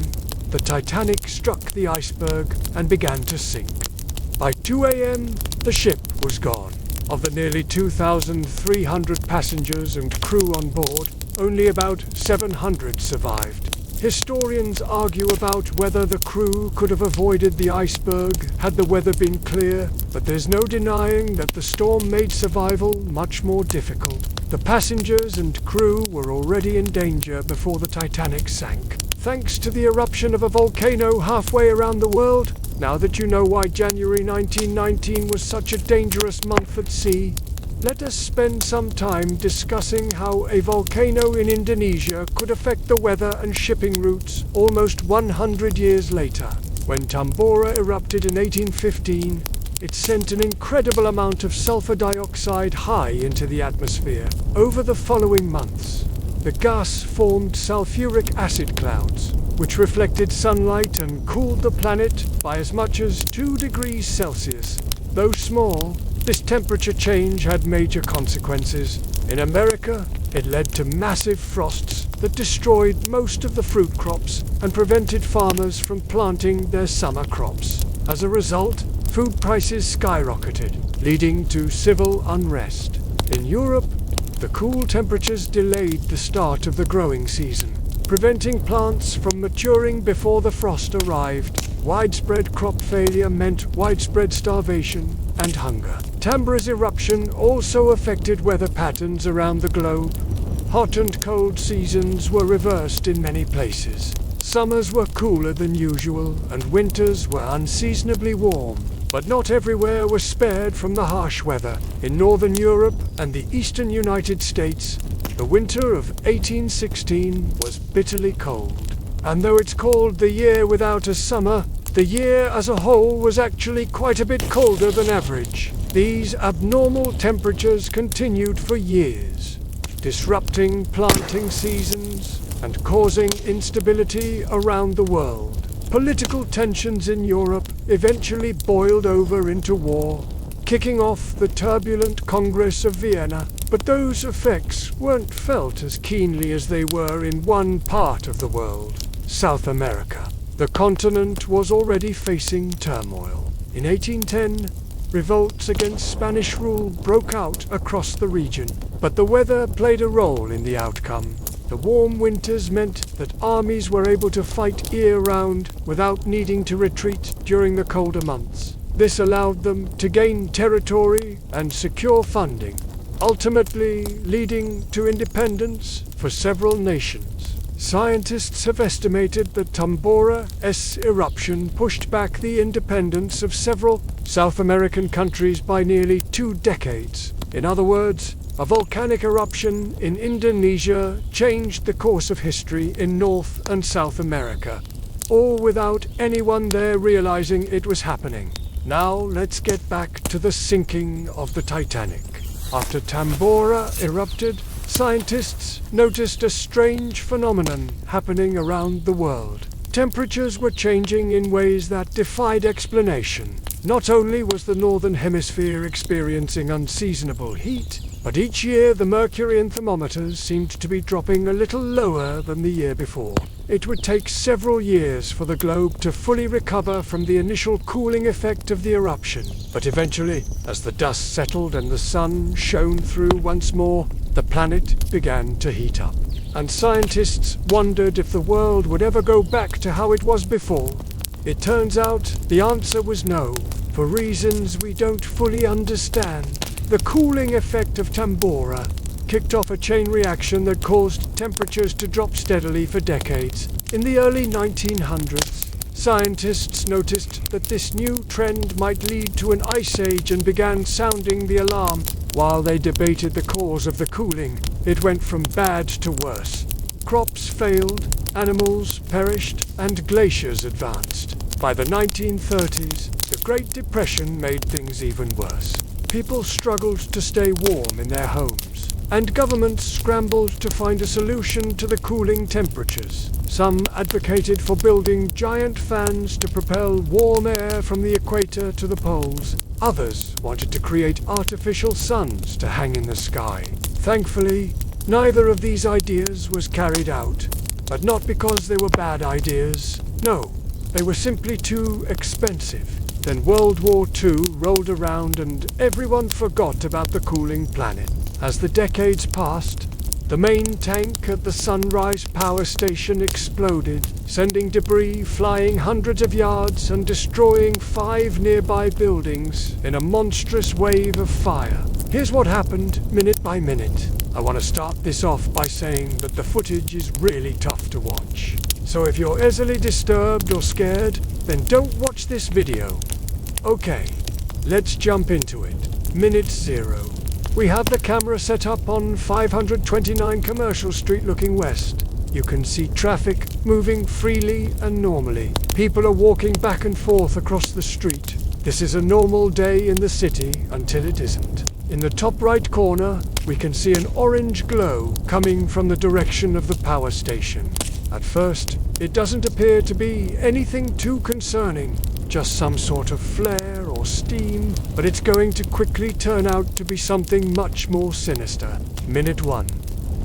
the Titanic struck the iceberg and began to sink. By 2 a.m., the ship was gone. Of the nearly 2,300 passengers and crew on board, only about 700 survived. Historians argue about whether the crew could have avoided the iceberg had the weather been clear, but there's no denying that the storm made survival much more difficult. The passengers and crew were already in danger before the Titanic sank. thanks to the eruption of a volcano halfway around the world. Now that you know why January 1919 was such a dangerous month at sea, let us spend some time discussing how a volcano in Indonesia could affect the weather and shipping routes almost 100 years later. When Tambora erupted in 1815, it sent an incredible amount of sulfur dioxide high into the atmosphere. Over the following months, the gas formed sulfuric acid clouds, which reflected sunlight and cooled the planet by as much as 2 degrees Celsius. Though small, this temperature change had major consequences. In America, it led to massive frosts that destroyed most of the fruit crops and prevented farmers from planting their summer crops. As a result, food prices skyrocketed, leading to civil unrest. In Europe, the cool temperatures delayed the start of the growing season, preventing plants from maturing before the frost arrived. Widespread crop failure meant widespread starvation and hunger. Tambora's eruption also affected weather patterns around the globe. Hot and cold seasons were reversed in many places. Summers were cooler than usual, and winters were unseasonably warm. But not everywhere was spared from the harsh weather. In northern Europe and the eastern United States, the winter of 1816 was bitterly cold. And though it's called the year without a summer, the year as a whole was actually quite a bit colder than average. These abnormal temperatures continued for years, disrupting planting seasons and causing instability around the world. Political tensions in Europe eventually boiled over into war, kicking off the turbulent Congress of Vienna. But those effects weren't felt as keenly as they were in one part of the world, South America. The continent was already facing turmoil. In 1810, revolts against Spanish rule broke out across the region, but the weather played a role in the outcome. The warm winters meant that armies were able to fight year-round without needing to retreat during the colder months. This allowed them to gain territory and secure funding, ultimately leading to independence for several nations. Scientists have estimated that Tambora's eruption pushed back the independence of several South American countries by nearly 2 decades. In other words, a volcanic eruption in Indonesia changed the course of history in North and South America, all without anyone there realizing it was happening. Now let's get back to the sinking of the Titanic. After Tambora erupted, scientists noticed a strange phenomenon happening around the world. Temperatures were changing in ways that defied explanation. Not only was the northern hemisphere experiencing unseasonable heat, but each year the mercury in thermometers seemed to be dropping a little lower than the year before. It would take several years for the globe to fully recover from the initial cooling effect of the eruption. But eventually, as the dust settled and the sun shone through once more, the planet began to heat up. And scientists wondered if the world would ever go back to how it was before. It turns out the answer was no, for reasons we don't fully understand. The cooling effect of Tambora kicked off a chain reaction that caused temperatures to drop steadily for decades. In the early 1900s, scientists noticed that this new trend might lead to an ice age and began sounding the alarm. While they debated the cause of the cooling, it went from bad to worse. Crops failed, animals perished, and glaciers advanced. By the 1930s, the Great Depression made things even worse. People struggled to stay warm in their homes, and governments scrambled to find a solution to the cooling temperatures. Some advocated for building giant fans to propel warm air from the equator to the poles. Others wanted to create artificial suns to hang in the sky. Thankfully, neither of these ideas was carried out, but not because they were bad ideas. No, they were simply too expensive. Then World War II rolled around and everyone forgot about the cooling planet. As the decades passed, the main tank at the Sunrise Power Station exploded, sending debris flying hundreds of yards and destroying 5 nearby buildings in a monstrous wave of fire. Here's what happened minute by minute. I want to start this off by saying that the footage is really tough to watch. So if you're easily disturbed or scared, then don't watch this video. Okay, let's jump into it. Minute 0. We have the camera set up on 529 Commercial Street looking west. You can see traffic moving freely and normally. People are walking back and forth across the street. This is a normal day in the city until it isn't. In the top right corner, we can see an orange glow coming from the direction of the power station. At first, it doesn't appear to be anything too concerning, just some sort of flare or steam, but it's going to quickly turn out to be something much more sinister. Minute 1.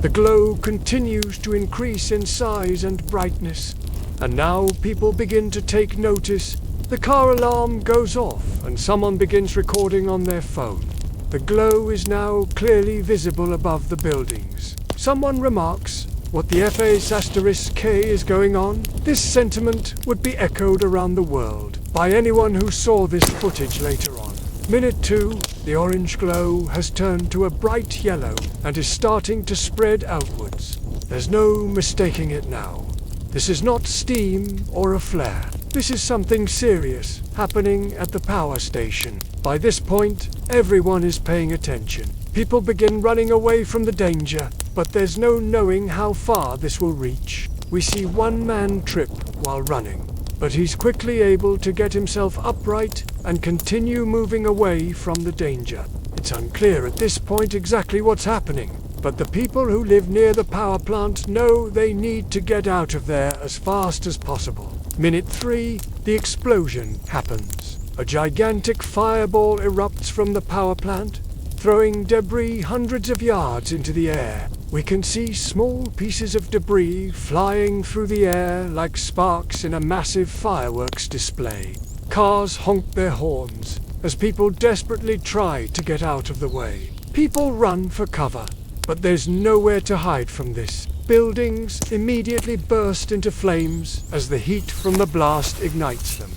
The glow continues to increase in size and brightness, and now people begin to take notice. The car alarm goes off and someone begins recording on their phone. The glow is now clearly visible above the buildings. Someone remarks, "What the F***K is going on?" This sentiment would be echoed around the world by anyone who saw this footage later on. Minute 2, the orange glow has turned to a bright yellow and is starting to spread outwards. There's no mistaking it now. This is not steam or a flare. This is something serious happening at the power station. By this point, everyone is paying attention. People begin running away from the danger, but there's no knowing how far this will reach. We see one man trip while running, but he's quickly able to get himself upright and continue moving away from the danger. It's unclear at this point exactly what's happening, but the people who live near the power plant know they need to get out of there as fast as possible. Minute 3, the explosion happens. A gigantic fireball erupts from the power plant, throwing debris hundreds of yards into the air. We can see small pieces of debris flying through the air like sparks in a massive fireworks display. Cars honk their horns as people desperately try to get out of the way. People run for cover, but there's nowhere to hide from this. Buildings immediately burst into flames as the heat from the blast ignites them.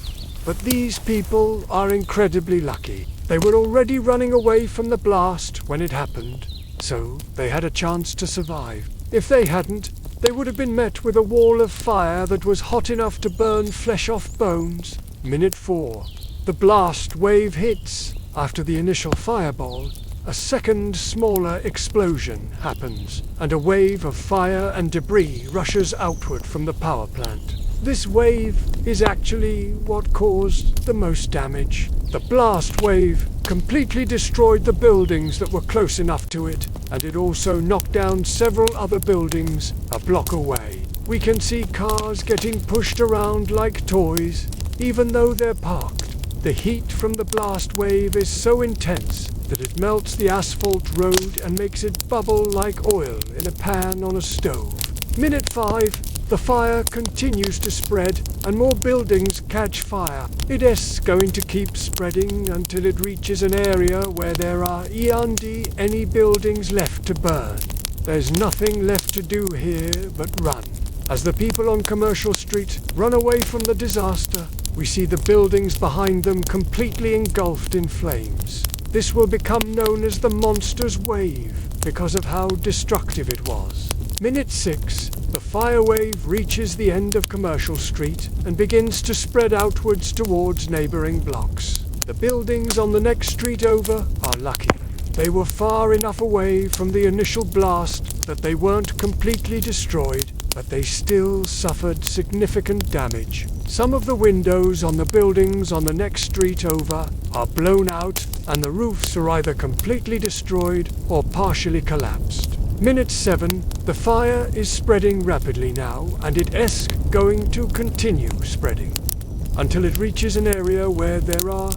But these people are incredibly lucky. They were already running away from the blast when it happened, so they had a chance to survive. If they hadn't, they would have been met with a wall of fire that was hot enough to burn flesh off bones. Minute 4. The blast wave hits. After the initial fireball, a second smaller explosion happens, and a wave of fire and debris rushes outward from the power plant. This wave is actually what caused the most damage. The blast wave completely destroyed the buildings that were close enough to it, and it also knocked down several other buildings a block away. We can see cars getting pushed around like toys, even though they're parked. The heat from the blast wave is so intense that it melts the asphalt road and makes it bubble like oil in a pan on a stove. Minute 5. The fire continues to spread and more buildings catch fire. It is going to keep spreading until it reaches an area where there are any buildings left to burn. There's nothing left to do here but run. As the people on Commercial Street run away from the disaster, we see the buildings behind them completely engulfed in flames. This will become known as the Monster's Wave because of how destructive it was. Minute 6. The fire wave reaches the end of Commercial Street and begins to spread outwards towards neighboring blocks. The buildings on the next street over are lucky. They were far enough away from the initial blast that they weren't completely destroyed, but they still suffered significant damage. Some of the windows on the buildings on the next street over are blown out, and the roofs are either completely destroyed or partially collapsed. Minute 7. The fire is spreading rapidly now, and it is going to continue spreading until it reaches an area where there are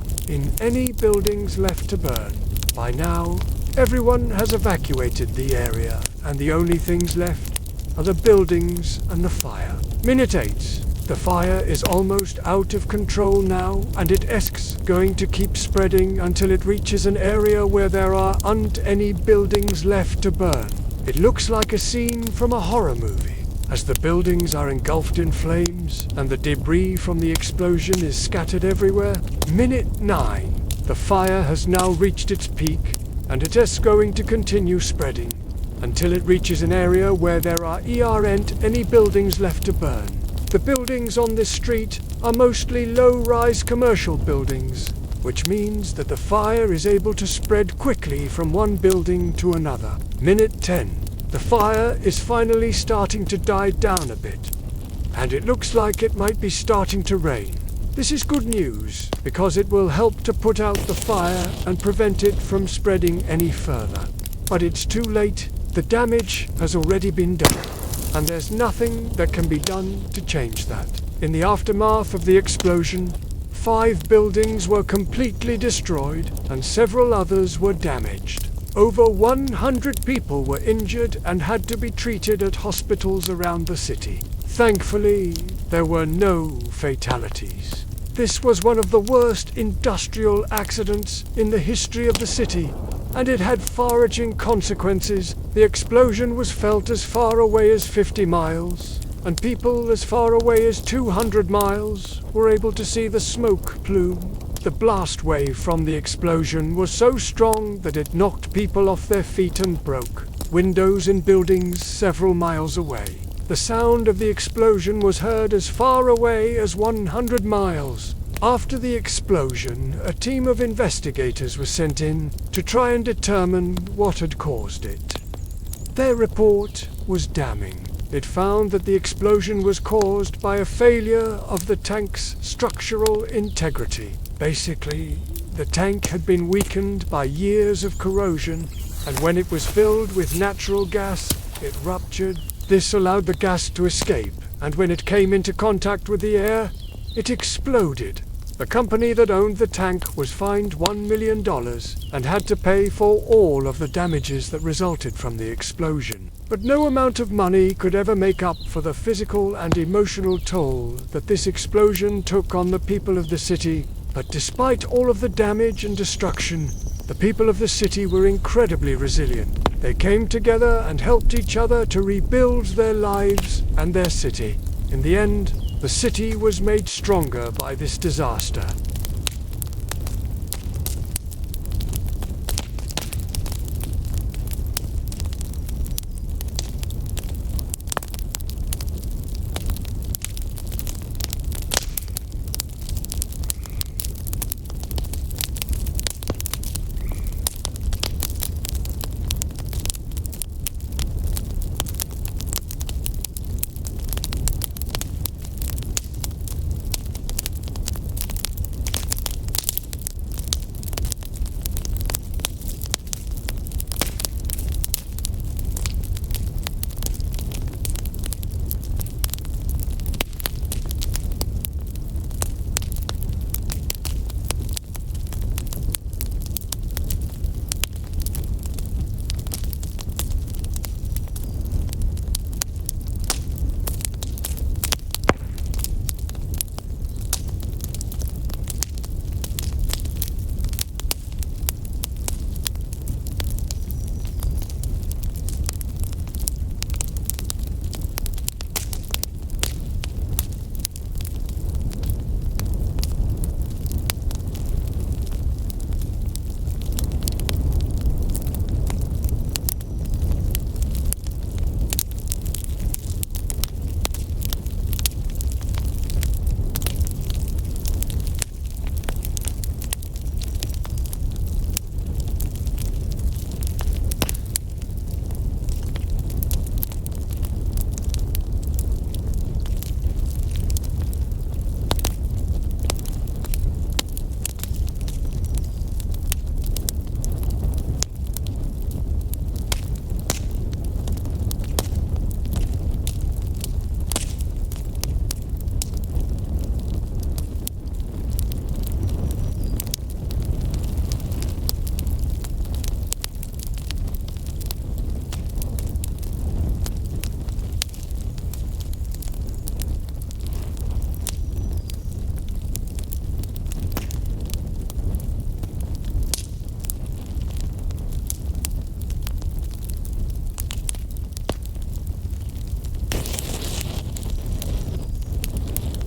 any buildings left to burn. By now, everyone has evacuated the area, and the only things left are the buildings and the fire. Minute 8. The fire is almost out of control now, and it is going to keep spreading until it reaches an area where there aren't any buildings left to burn. It looks like a scene from a horror movie, as the buildings are engulfed in flames and the debris from the explosion is scattered everywhere. Minute 9. The fire has now reached its peak, and it is going to continue spreading until it reaches an area where there aren't any buildings left to burn. The buildings on this street are mostly low-rise commercial buildings, which means that the fire is able to spread quickly from one building to another. Minute 10. The fire is finally starting to die down a bit, and it looks like it might be starting to rain. This is good news, because it will help to put out the fire and prevent it from spreading any further. But it's too late. The damage has already been done, and there's nothing that can be done to change that. In the aftermath of the explosion, 5 buildings were completely destroyed, and several others were damaged. Over 100 people were injured and had to be treated at hospitals around the city. Thankfully, there were no fatalities. This was one of the worst industrial accidents in the history of the city, and it had far-reaching consequences. The explosion was felt as far away as 50 miles, and people as far away as 200 miles were able to see the smoke plume. The blast wave from the explosion was so strong that it knocked people off their feet and broke windows in buildings several miles away. The sound of the explosion was heard as far away as 100 miles. After the explosion, a team of investigators was sent in to try and determine what had caused it. Their report was damning. It found that the explosion was caused by a failure of the tank's structural integrity. Basically, the tank had been weakened by years of corrosion, and when it was filled with natural gas, it ruptured. This allowed the gas to escape, and when it came into contact with the air, it exploded. The company that owned the tank was fined $1 million and had to pay for all of the damages that resulted from the explosion. But no amount of money could ever make up for the physical and emotional toll that this explosion took on the people of the city. But despite all of the damage and destruction, the people of the city were incredibly resilient. They came together and helped each other to rebuild their lives and their city. In the end, the city was made stronger by this disaster.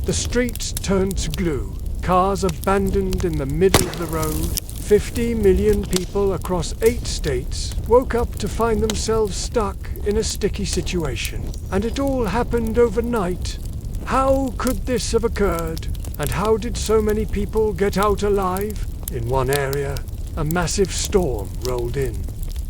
The streets turned to glue, cars abandoned in the middle of the road. 50 million people across 8 states woke up to find themselves stuck in a sticky situation. And it all happened overnight. How could this have occurred? And how did so many people get out alive? In one area, a massive storm rolled in,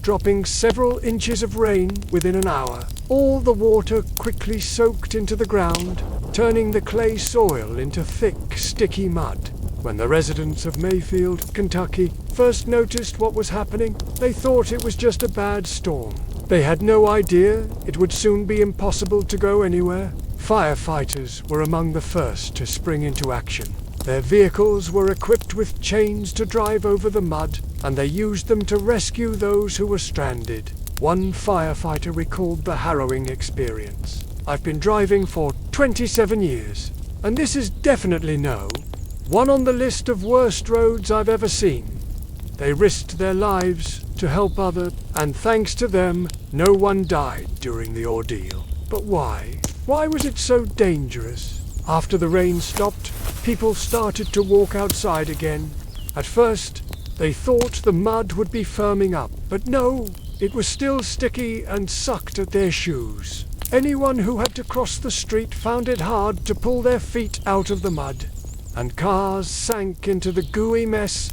dropping several inches of rain within an hour. All the water quickly soaked into the ground, turning the clay soil into thick, sticky mud. When the residents of Mayfield, Kentucky, first noticed what was happening, they thought it was just a bad storm. They had no idea it would soon be impossible to go anywhere. Firefighters were among the first to spring into action. Their vehicles were equipped with chains to drive over the mud, and they used them to rescue those who were stranded. One firefighter recalled the harrowing experience. "I've been driving for 27 years, and this is definitely one on the list of worst roads I've ever seen. They risked their lives to help others, and thanks to them, no one died during the ordeal." But why? Why was it so dangerous? After the rain stopped, people started to walk outside again. At first, they thought the mud would be firming up, but no, it was still sticky and sucked at their shoes. Anyone who had to cross the street found it hard to pull their feet out of the mud, and cars sank into the gooey mess.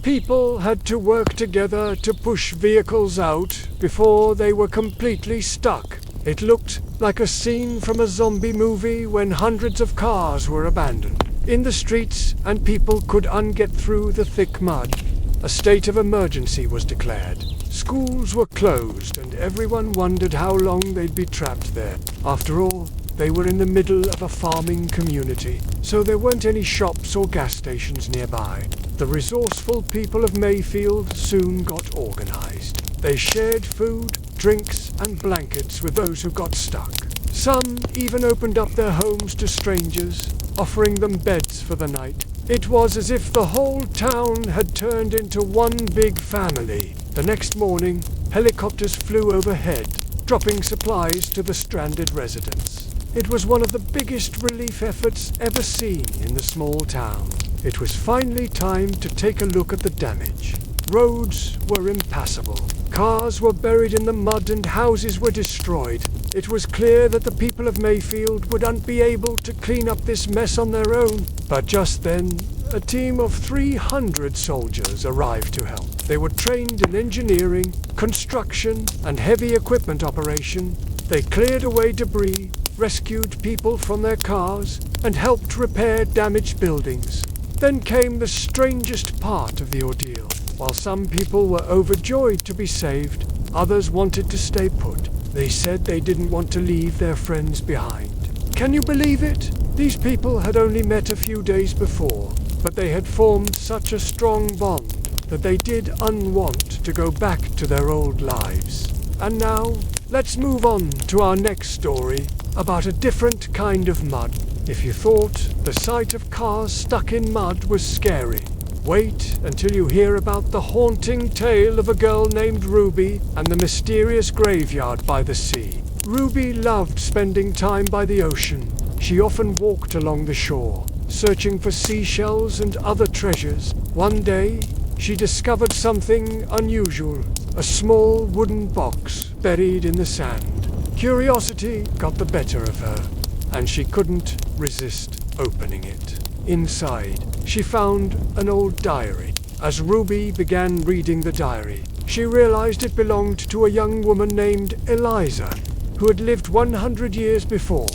People had to work together to push vehicles out before they were completely stuck. It looked like a scene from a zombie movie when hundreds of cars were abandoned in the streets and people could get through the thick mud. A state of emergency was declared. Schools were closed and everyone wondered how long they'd be trapped there. After all, they were in the middle of a farming community, so there weren't any shops or gas stations nearby. The resourceful people of Mayfield soon got organized. They shared food, drinks, and blankets with those who got stuck. Some even opened up their homes to strangers, offering them beds for the night. It was as if the whole town had turned into one big family. The next morning, helicopters flew overhead, dropping supplies to the stranded residents. It was one of the biggest relief efforts ever seen in the small town. It was finally time to take a look at the damage. Roads were impassable. Cars were buried in the mud and houses were destroyed. It was clear that the people of Mayfield wouldn't be able to clean up this mess on their own. But just then, a team of 300 soldiers arrived to help. They were trained in engineering, construction, and heavy equipment operation. They cleared away debris, rescued people from their cars, and helped repair damaged buildings. Then came the strangest part of the ordeal. While some people were overjoyed to be saved, others wanted to stay put. They said they didn't want to leave their friends behind. Can you believe it? These people had only met a few days before, but they had formed such a strong bond that they did unwant to go back to their old lives. And now, let's move on to our next story about a different kind of mud. If you thought the sight of cars stuck in mud was scary, wait until you hear about the haunting tale of a girl named Ruby and the mysterious graveyard by the sea. Ruby loved spending time by the ocean. She often walked along the shore, searching for seashells and other treasures. One day, she discovered something unusual, a small wooden box buried in the sand. Curiosity got the better of her, and she couldn't resist opening it. Inside, she found an old diary. As Ruby began reading the diary, she realized it belonged to a young woman named Eliza, who had lived 100 years before.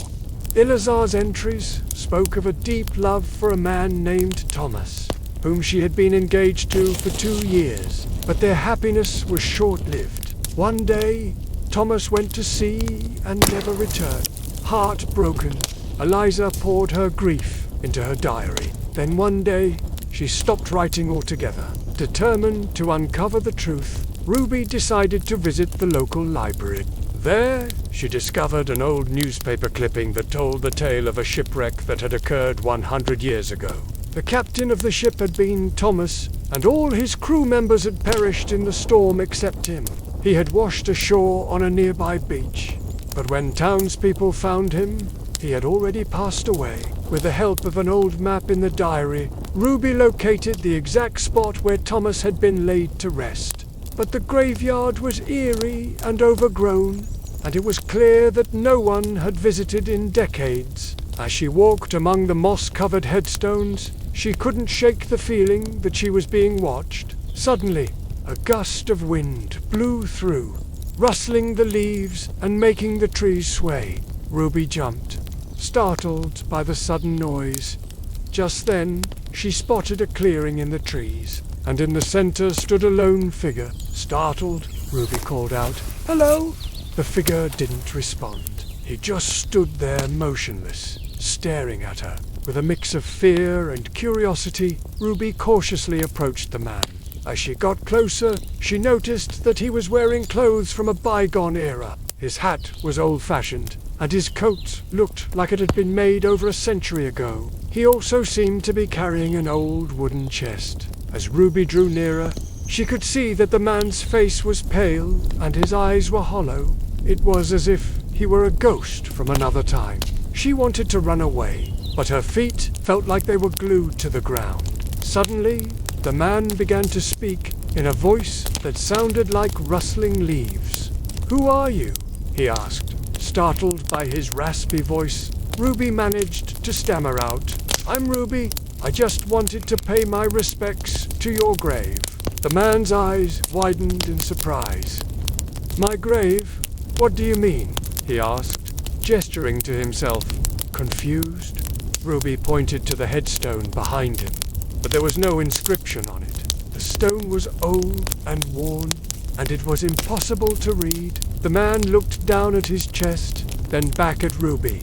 Eliza's entries spoke of a deep love for a man named Thomas, whom she had been engaged to for 2 years, but their happiness was short-lived. One day, Thomas went to sea and never returned. Heartbroken, Eliza poured her grief into her diary. Then one day, she stopped writing altogether. Determined to uncover the truth, Ruby decided to visit the local library. There, she discovered an old newspaper clipping that told the tale of a shipwreck that had occurred 100 years ago. The captain of the ship had been Thomas, and all his crew members had perished in the storm except him. He had washed ashore on a nearby beach, but when townspeople found him, he had already passed away. With the help of an old map in the diary, Ruby located the exact spot where Thomas had been laid to rest. But the graveyard was eerie and overgrown, and it was clear that no one had visited in decades. As she walked among the moss-covered headstones, she couldn't shake the feeling that she was being watched. Suddenly, a gust of wind blew through, rustling the leaves and making the trees sway. Ruby jumped, startled by the sudden noise. Just then, she spotted a clearing in the trees, and in the center stood a lone figure. Startled, Ruby called out, "Hello!" The figure didn't respond. He just stood there motionless, staring at her. With a mix of fear and curiosity, Ruby cautiously approached the man. As she got closer, she noticed that he was wearing clothes from a bygone era. His hat was old-fashioned, and his coat looked like it had been made over a century ago. He also seemed to be carrying an old wooden chest. As Ruby drew nearer, she could see that the man's face was pale and his eyes were hollow. It was as if he were a ghost from another time. She wanted to run away, but her feet felt like they were glued to the ground. Suddenly, the man began to speak in a voice that sounded like rustling leaves. "Who are you?" he asked. Startled by his raspy voice, Ruby managed to stammer out, "I'm Ruby. I just wanted to pay my respects to your grave." The man's eyes widened in surprise. "My grave? What do you mean?" he asked, gesturing to himself. Confused, Ruby pointed to the headstone behind him, but there was no inscription on it. The stone was old and worn, and it was impossible to read. The man looked down at his chest, then back at Ruby.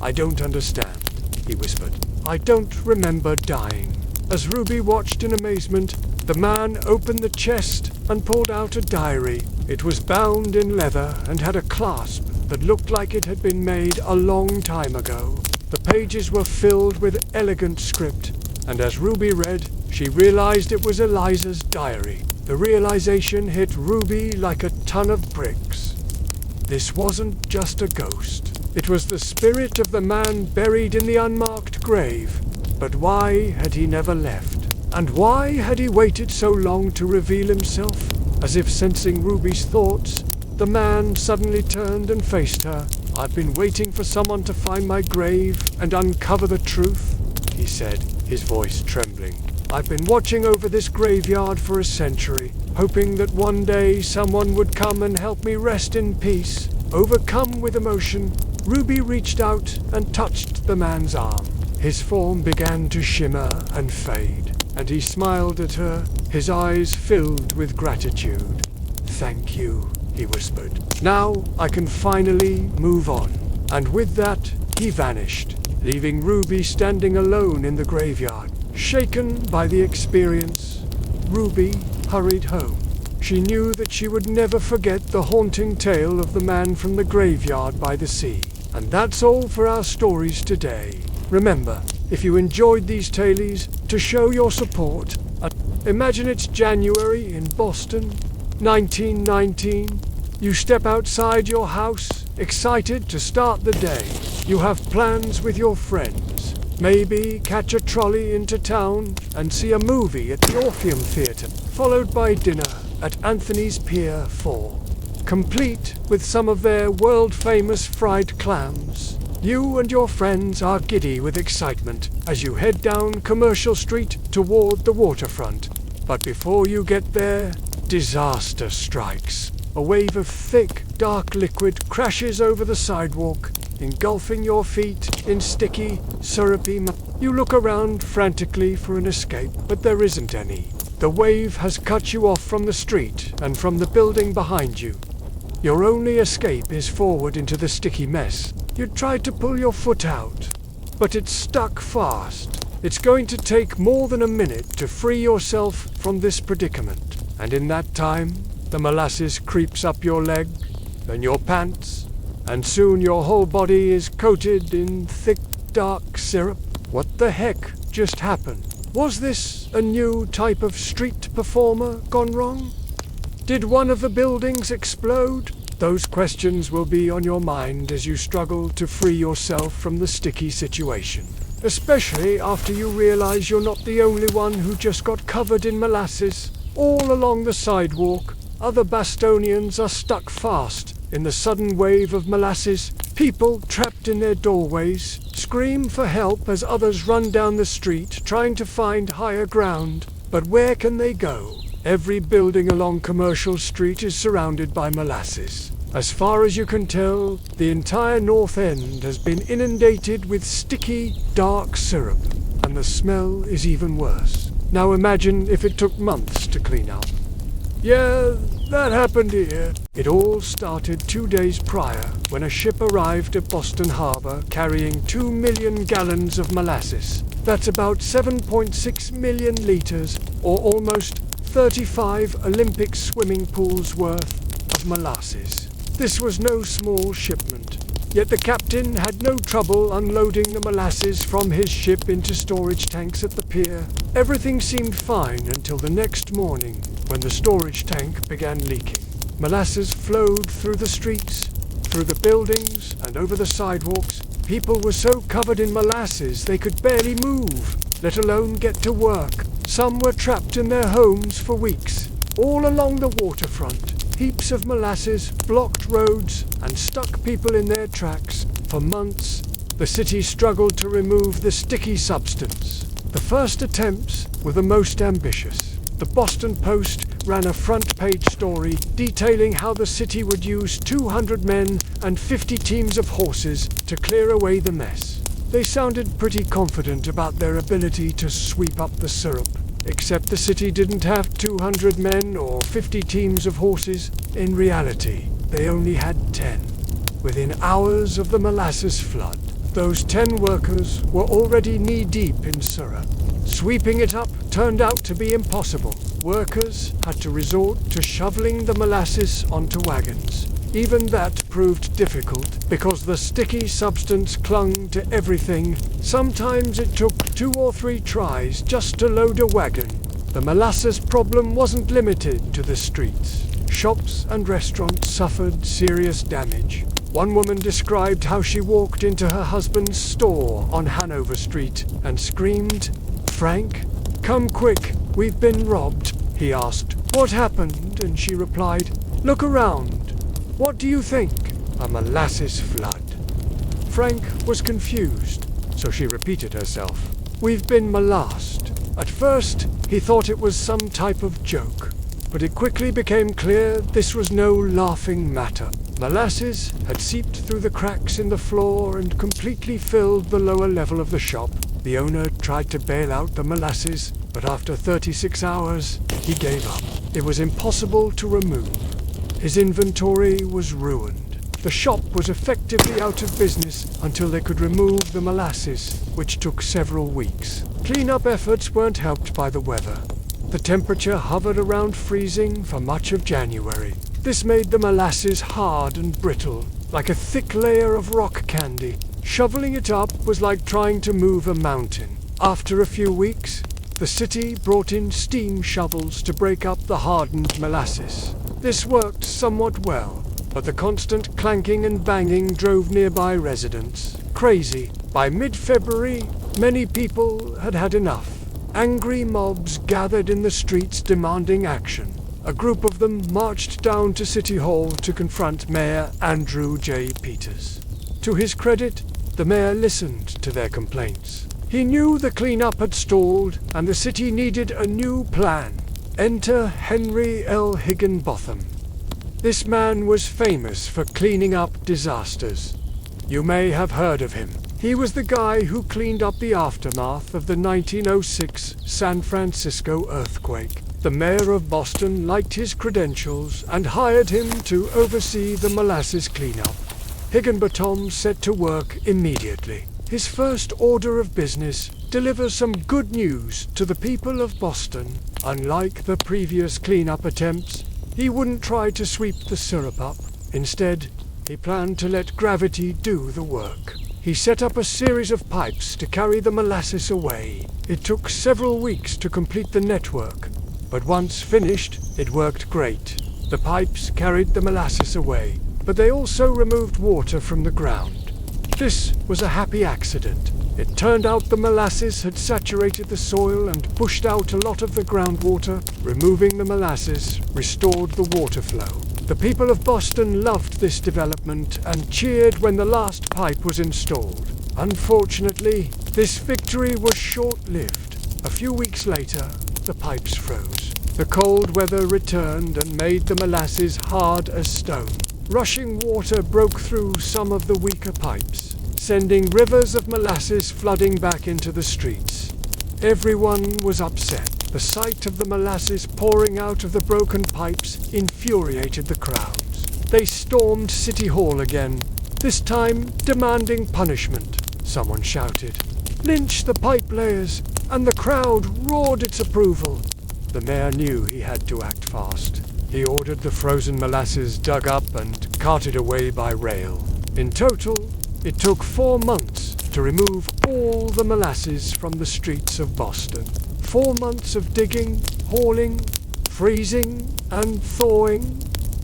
"I don't understand," he whispered. "I don't remember dying." As Ruby watched in amazement, the man opened the chest and pulled out a diary. It was bound in leather and had a clasp that looked like it had been made a long time ago. The pages were filled with elegant script, and as Ruby read, she realized it was Eliza's diary. The realization hit Ruby like a ton of bricks. This wasn't just a ghost. It was the spirit of the man buried in the unmarked grave. But why had he never left? And why had he waited so long to reveal himself? As if sensing Ruby's thoughts, the man suddenly turned and faced her. "I've been waiting for someone to find my grave and uncover the truth," he said, his voice trembling. "I've been watching over this graveyard for a century, hoping that one day someone would come and help me rest in peace." Overcome with emotion, Ruby reached out and touched the man's arm. His form began to shimmer and fade, and he smiled at her, his eyes filled with gratitude. "Thank you," he whispered. "Now I can finally move on." And with that, he vanished, leaving Ruby standing alone in the graveyard. Shaken by the experience, Ruby hurried home. She knew that she would never forget the haunting tale of the man from the graveyard by the sea. And that's all for our stories today. Remember, if you enjoyed these tales, to show your support. Imagine it's January in Boston, 1919. You step outside your house, excited to start the day. You have plans with your friends. Maybe catch a trolley into town and see a movie at the Orpheum Theatre, followed by dinner at Anthony's Pier 4, complete with some of their world-famous fried clams. You and your friends are giddy with excitement as you head down Commercial Street toward the waterfront. But before you get there, disaster strikes. A wave of thick, dark liquid crashes over the sidewalk, engulfing your feet in sticky, syrupy mud. You look around frantically for an escape, but there isn't any. The wave has cut you off from the street and from the building behind you. Your only escape is forward into the sticky mess. You try to pull your foot out, but it's stuck fast. It's going to take more than a minute to free yourself from this predicament. And in that time, the molasses creeps up your leg, then your pants, and soon your whole body is coated in thick, dark syrup. What the heck just happened? Was this a new type of street performer gone wrong? Did one of the buildings explode? Those questions will be on your mind as you struggle to free yourself from the sticky situation. Especially after you realize you're not the only one who just got covered in molasses. All along the sidewalk, other Bostonians are stuck fast in the sudden wave of molasses, People trapped in their doorways scream for help as others run down the street trying to find higher ground. But where can they go? Every building along Commercial Street is surrounded by molasses. As far as you can tell, the entire North End has been inundated with sticky, dark syrup, and the smell is even worse. Now imagine if it took months to clean up. Yeah, that happened here. It all started 2 days prior when a ship arrived at Boston Harbor carrying 2 million gallons of molasses. That's about 7.6 million liters, or almost 35 Olympic swimming pools worth of molasses. This was no small shipment, yet the captain had no trouble unloading the molasses from his ship into storage tanks at the pier. Everything seemed fine until the next morning, when the storage tank began leaking. Molasses flowed through the streets, through the buildings, and over the sidewalks. People were so covered in molasses they could barely move, let alone get to work. Some were trapped in their homes for weeks. All along the waterfront, heaps of molasses blocked roads and stuck people in their tracks. For months, the city struggled to remove the sticky substance. The first attempts were the most ambitious. The Boston Post ran a front-page story detailing how the city would use 200 men and 50 teams of horses to clear away the mess. They sounded pretty confident about their ability to sweep up the syrup. Except the city didn't have 200 men or 50 teams of horses. In reality, they only had 10. Within hours of the molasses flood, those 10 workers were already knee-deep in syrup. Sweeping it up turned out to be impossible. Workers had to resort to shoveling the molasses onto wagons. Even that proved difficult because the sticky substance clung to everything. Sometimes it took 2 or 3 tries just to load a wagon. The molasses problem wasn't limited to the streets. Shops and restaurants suffered serious damage. One woman described how she walked into her husband's store on Hanover Street and screamed, "Frank, come quick, we've been robbed." He asked, "What happened?" and she replied, "Look around. What do you think? A molasses flood." Frank was confused, so she repeated herself, "We've been molassed." At first, he thought it was some type of joke, but it quickly became clear this was no laughing matter. Molasses had seeped through the cracks in the floor and completely filled the lower level of the shop. The owner tried to bail out the molasses, but after 36 hours, he gave up. It was impossible to remove. His inventory was ruined. The shop was effectively out of business until they could remove the molasses, which took several weeks. Cleanup efforts weren't helped by the weather. The temperature hovered around freezing for much of January. This made the molasses hard and brittle, like a thick layer of rock candy. Shoveling it up was like trying to move a mountain. After a few weeks, the city brought in steam shovels to break up the hardened molasses. This worked somewhat well, but the constant clanking and banging drove nearby residents crazy. By mid-February, many people had had enough. Angry mobs gathered in the streets demanding action. A group of them marched down to City Hall to confront Mayor Andrew J. Peters. To his credit, the mayor listened to their complaints. He knew the cleanup had stalled and the city needed a new plan. Enter Henry L. Higginbotham. This man was famous for cleaning up disasters. You may have heard of him. He was the guy who cleaned up the aftermath of the 1906 San Francisco earthquake. The mayor of Boston liked his credentials and hired him to oversee the molasses cleanup. Higginbotham set to work immediately. His first order of business: deliver some good news to the people of Boston. Unlike the previous cleanup attempts, he wouldn't try to sweep the syrup up. Instead, he planned to let gravity do the work. He set up a series of pipes to carry the molasses away. It took several weeks to complete the network, but once finished, it worked great. The pipes carried the molasses away, but they also removed water from the ground. This was a happy accident. It turned out the molasses had saturated the soil and pushed out a lot of the groundwater. Removing the molasses restored the water flow. The people of Boston loved this development and cheered when the last pipe was installed. Unfortunately, this victory was short-lived. A few weeks later, the pipes froze. The cold weather returned and made the molasses hard as stone. Rushing water broke through some of the weaker pipes, sending rivers of molasses flooding back into the streets. Everyone was upset. The sight of the molasses pouring out of the broken pipes infuriated the crowds. They stormed City Hall again, this time demanding punishment. Someone shouted, "Lynch the pipe layers," and the crowd roared its approval. The mayor knew he had to act fast. He ordered the frozen molasses dug up and carted away by rail. In total, it took 4 months to remove all the molasses from the streets of Boston. 4 months of digging, hauling, freezing, and thawing.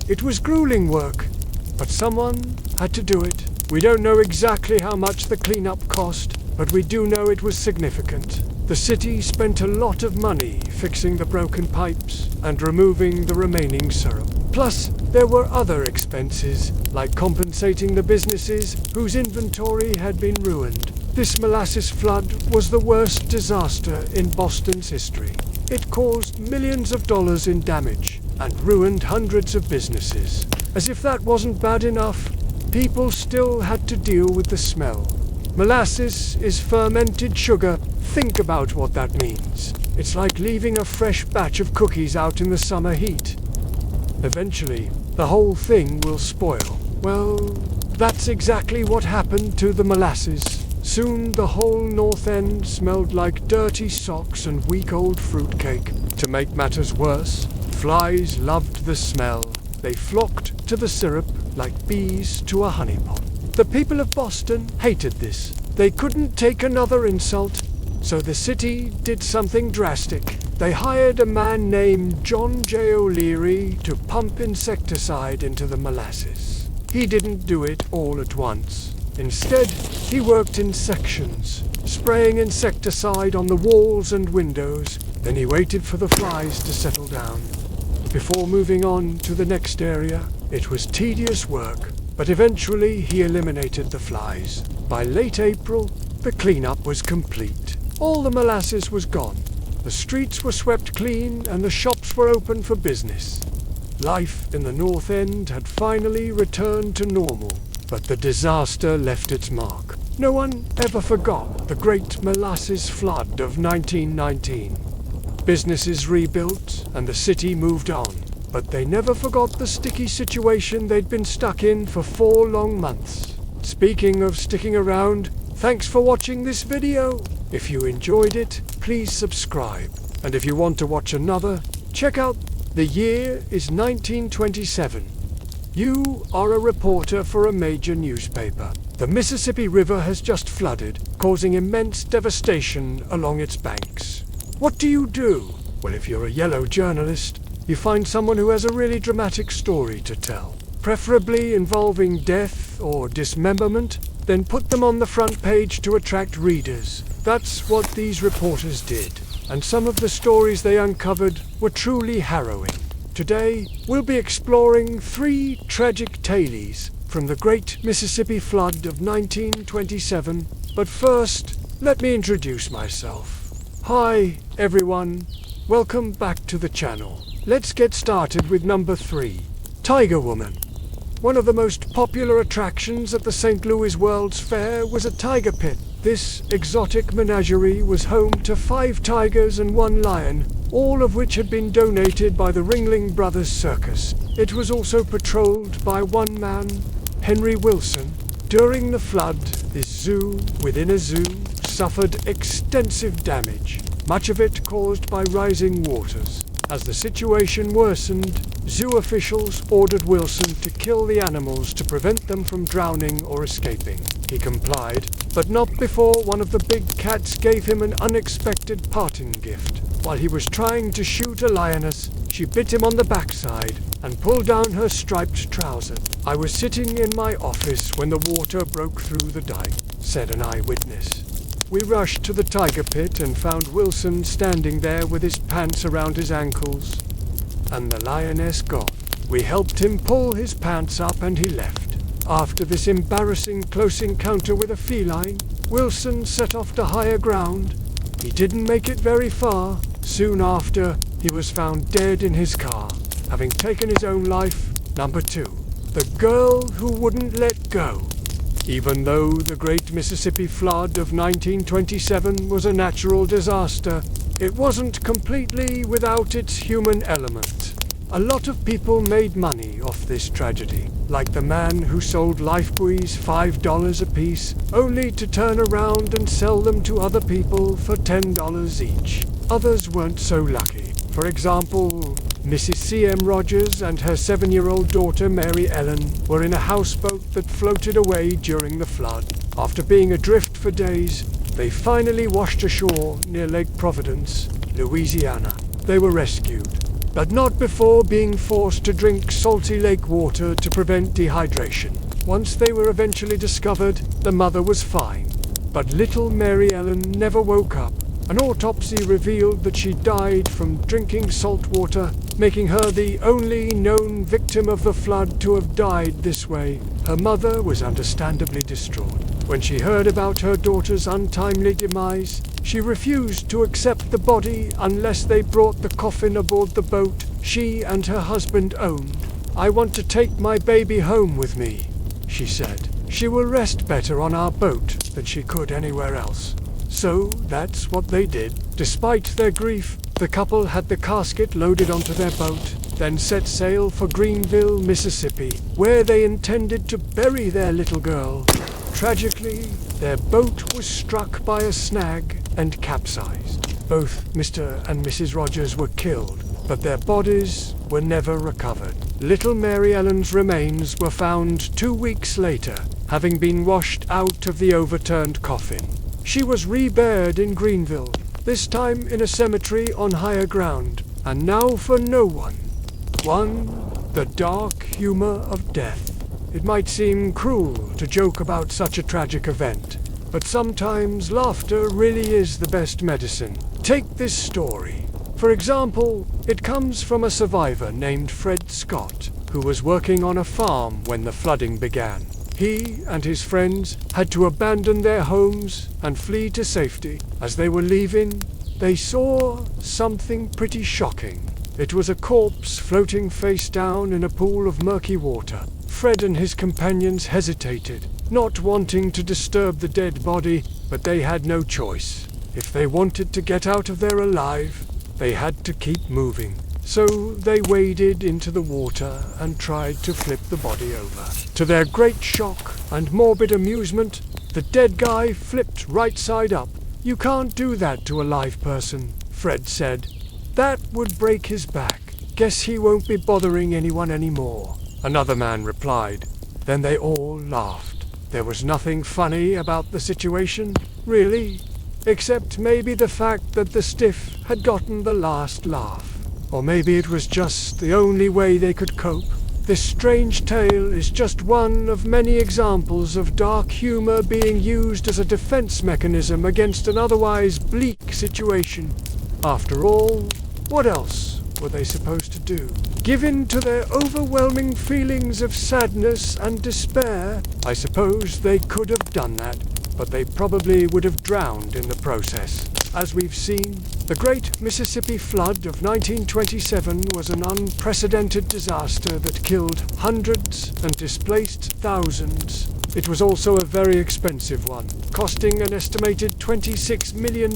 It was grueling work, but someone had to do it. We don't know exactly how much the cleanup cost, but we do know it was significant. The city spent a lot of money fixing the broken pipes and removing the remaining syrup. Plus, there were other expenses, like compensating the businesses whose inventory had been ruined. This molasses flood was the worst disaster in Boston's history. It caused millions of dollars in damage and ruined hundreds of businesses. As if that wasn't bad enough, people still had to deal with the smell. Molasses is fermented sugar. Think about what that means. It's like leaving a fresh batch of cookies out in the summer heat. Eventually, the whole thing will spoil. Well, that's exactly what happened to the molasses. Soon the whole North End smelled like dirty socks and week old fruitcake. To make matters worse, flies loved the smell. They flocked to the syrup like bees to a honeypot. The people of Boston hated this. They couldn't take another insult, so the city did something drastic. They hired a man named John J. O'Leary to pump insecticide into the molasses. He didn't do it all at once. Instead, he worked in sections, spraying insecticide on the walls and windows. Then he waited for the flies to settle down before moving on to the next area. It was tedious work, but eventually he eliminated the flies. By late April, the cleanup was complete. All the molasses was gone. The streets were swept clean and the shops were open for business. Life in the North End had finally returned to normal, but the disaster left its mark. No one ever forgot the great molasses flood of 1919. Businesses rebuilt and the city moved on, but they never forgot the sticky situation they'd been stuck in for 4 long months. Speaking of sticking around, thanks for watching this video. If you enjoyed it, please subscribe. And if you want to watch another, check out The Year is 1927. You are a reporter for a major newspaper. The Mississippi River has just flooded, causing immense devastation along its banks. What do you do? Well, if you're a yellow journalist, you find someone who has a really dramatic story to tell, preferably involving death or dismemberment, then put them on the front page to attract readers. That's what these reporters did, and some of the stories they uncovered were truly harrowing. Today, we'll be exploring 3 tragic tales from the Great Mississippi Flood of 1927, but first, let me introduce myself. Hi, everyone. Welcome back to the channel. Let's get started with number 3, Tiger Woman. One of the most popular attractions at the St. Louis World's Fair was a tiger pit. This exotic menagerie was home to 5 tigers and 1 lion, all of which had been donated by the Ringling Brothers Circus. It was also patrolled by one man, Henry Wilson. During the flood, this zoo within a zoo suffered extensive damage, much of it caused by rising waters. As the situation worsened, zoo officials ordered Wilson to kill the animals to prevent them from drowning or escaping. He complied, but not before one of the big cats gave him an unexpected parting gift. While he was trying to shoot a lioness, she bit him on the backside and pulled down her striped trousers. "I was sitting in my office when the water broke through the dike," said an eyewitness. "We rushed to the tiger pit and found Wilson standing there with his pants around his ankles, and the lioness gone." We helped him pull his pants up and he left. After this embarrassing close encounter with a feline, Wilson set off to higher ground. He didn't make it very far. Soon after, he was found dead in his car, having taken his own life. Number 2. The girl who wouldn't let go. Even though the Great Mississippi Flood of 1927 was a natural disaster, it wasn't completely without its human element. A lot of people made money off this tragedy, like the man who sold lifebuoys $5 apiece, only to turn around and sell them to other people for $10 each. Others weren't so lucky. For example, Mrs. C.M. Rogers and her 7-year-old daughter Mary Ellen were in a houseboat that floated away during the flood. After being adrift for days, they finally washed ashore near Lake Providence, Louisiana. They were rescued, but not before being forced to drink salty lake water to prevent dehydration. Once they were eventually discovered, the mother was fine, but little Mary Ellen never woke up. An autopsy revealed that she died from drinking salt water, making her the only known victim of the flood to have died this way. Her mother was understandably distraught. When she heard about her daughter's untimely demise, she refused to accept the body unless they brought the coffin aboard the boat she and her husband owned. "I want to take my baby home with me," she said. "She will rest better on our boat than she could anywhere else." So that's what they did. Despite their grief, the couple had the casket loaded onto their boat, then set sail for Greenville, Mississippi, where they intended to bury their little girl. Tragically, their boat was struck by a snag and capsized. Both Mr. and Mrs. Rogers were killed, but their bodies were never recovered. Little Mary Ellen's remains were found 2 weeks later, having been washed out of the overturned coffin. She was reburied in Greenville, this time in a cemetery on higher ground, and now for no one. 1. The dark humor of death. It might seem cruel to joke about such a tragic event, but sometimes laughter really is the best medicine. Take this story. For example, it comes from a survivor named Fred Scott, who was working on a farm when the flooding began. He and his friends had to abandon their homes and flee to safety. As they were leaving, they saw something pretty shocking. It was a corpse floating face down in a pool of murky water. Fred and his companions hesitated, not wanting to disturb the dead body, but they had no choice. If they wanted to get out of there alive, they had to keep moving. So they waded into the water and tried to flip the body over. To their great shock and morbid amusement, the dead guy flipped right side up. "You can't do that to a live person," Fred said. "That would break his back. Guess he won't be bothering anyone anymore," another man replied. Then they all laughed. There was nothing funny about the situation, really, except maybe the fact that the stiff had gotten the last laugh. Or maybe it was just the only way they could cope. This strange tale is just one of many examples of dark humor being used as a defense mechanism against an otherwise bleak situation. After all, what else were they supposed to do? Give in to their overwhelming feelings of sadness and despair? I suppose they could have done that, but they probably would have drowned in the process. As we've seen, the Great Mississippi Flood of 1927 was an unprecedented disaster that killed hundreds and displaced thousands. It was also a very expensive one, costing an estimated $26 million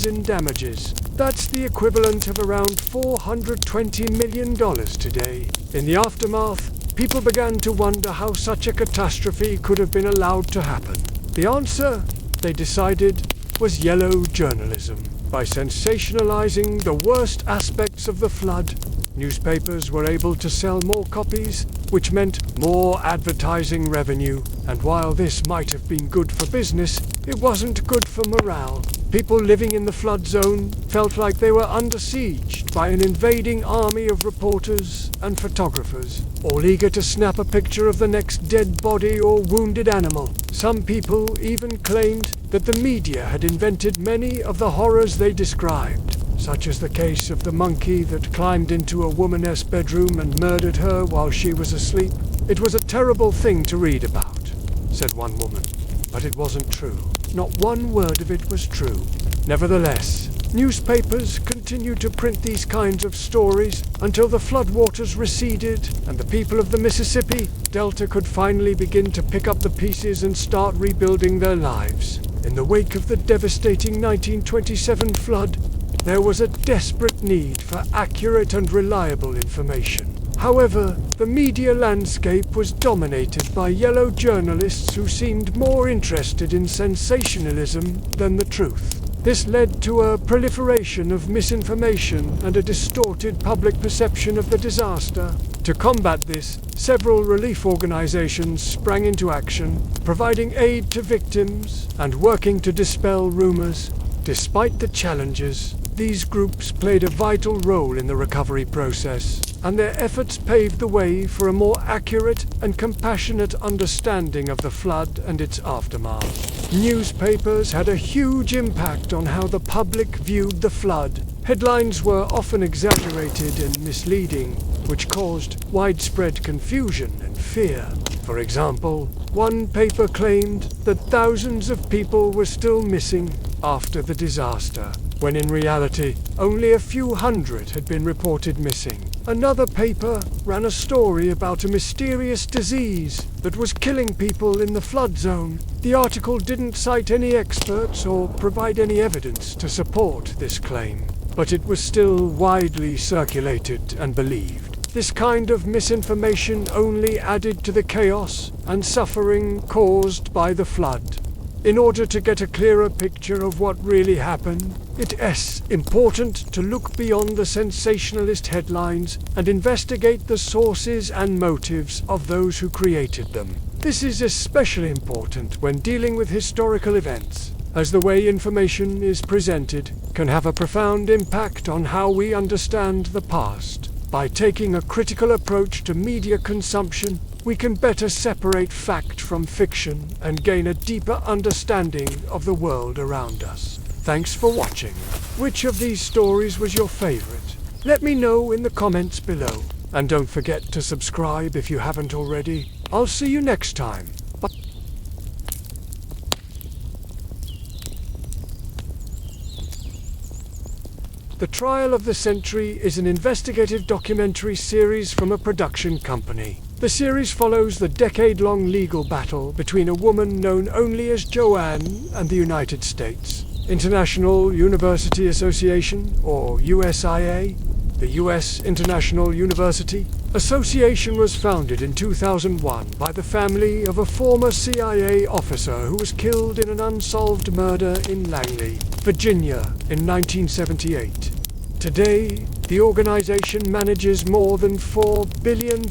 in damages. That's the equivalent of around $420 million today. In the aftermath, people began to wonder how such a catastrophe could have been allowed to happen. The answer, they decided, was yellow journalism. By sensationalizing the worst aspects of the flood, newspapers were able to sell more copies, which meant more advertising revenue. And while this might have been good for business, it wasn't good for morale. People living in the flood zone felt like they were under siege by an invading army of reporters and photographers, all eager to snap a picture of the next dead body or wounded animal. Some people even claimed that the media had invented many of the horrors they described. such as the case of the monkey that climbed into a woman's bedroom and murdered her while she was asleep. "It was a terrible thing to read about," said one woman, "but it wasn't true. Not one word of it was true." Nevertheless, newspapers continued to print these kinds of stories until the floodwaters receded and the people of the Mississippi Delta could finally begin to pick up the pieces and start rebuilding their lives. In the wake of the devastating 1927 flood, there was a desperate need for accurate and reliable information. However, the media landscape was dominated by yellow journalists who seemed more interested in sensationalism than the truth. This led to a proliferation of misinformation and a distorted public perception of the disaster. To combat this, several relief organizations sprang into action, providing aid to victims and working to dispel rumors. Despite the challenges, these groups played a vital role in the recovery process, and their efforts paved the way for a more accurate and compassionate understanding of the flood and its aftermath. Newspapers had a huge impact on how the public viewed the flood. Headlines were often exaggerated and misleading, which caused widespread confusion and fear. For example, one paper claimed that thousands of people were still missing after the disaster, when in reality, only a few hundred had been reported missing. Another paper ran a story about a mysterious disease that was killing people in the flood zone. The article didn't cite any experts or provide any evidence to support this claim, but it was still widely circulated and believed. This kind of misinformation only added to the chaos and suffering caused by the flood. In order to get a clearer picture of what really happened, it is important to look beyond the sensationalist headlines and investigate the sources and motives of those who created them. This is especially important when dealing with historical events, as the way information is presented can have a profound impact on how we understand the past. By taking a critical approach to media consumption, we can better separate fact from fiction and gain a deeper understanding of the world around us. Thanks for watching. Which of these stories was your favorite? Let me know in the comments below. And don't forget to subscribe if you haven't already. I'll see you next time. Bye. The Trial of the Century is an investigative documentary series from a production company. The series follows the decade-long legal battle between a woman known only as Joanne and the United States. International University Association, or USIA, the U.S. International University Association was founded in 2001 by the family of a former CIA officer who was killed in an unsolved murder in Langley, Virginia in 1978. Today, the organization manages more than $4 billion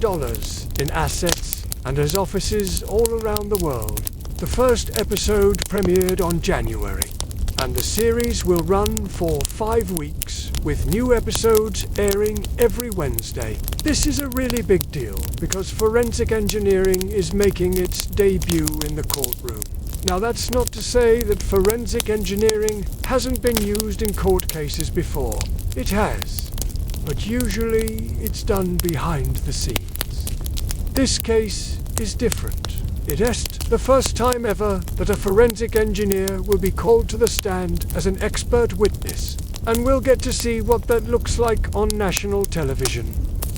in assets and has offices all around the world. The first episode premiered on January, and the series will run for 5 weeks, with new episodes airing every Wednesday. This is a really big deal because forensic engineering is making its debut in the courtroom. Now, that's not to say that forensic engineering hasn't been used in court cases before. It has, but usually it's done behind the scenes. This case is different. It is the first time ever that a forensic engineer will be called to the stand as an expert witness, and we'll get to see what that looks like on national television.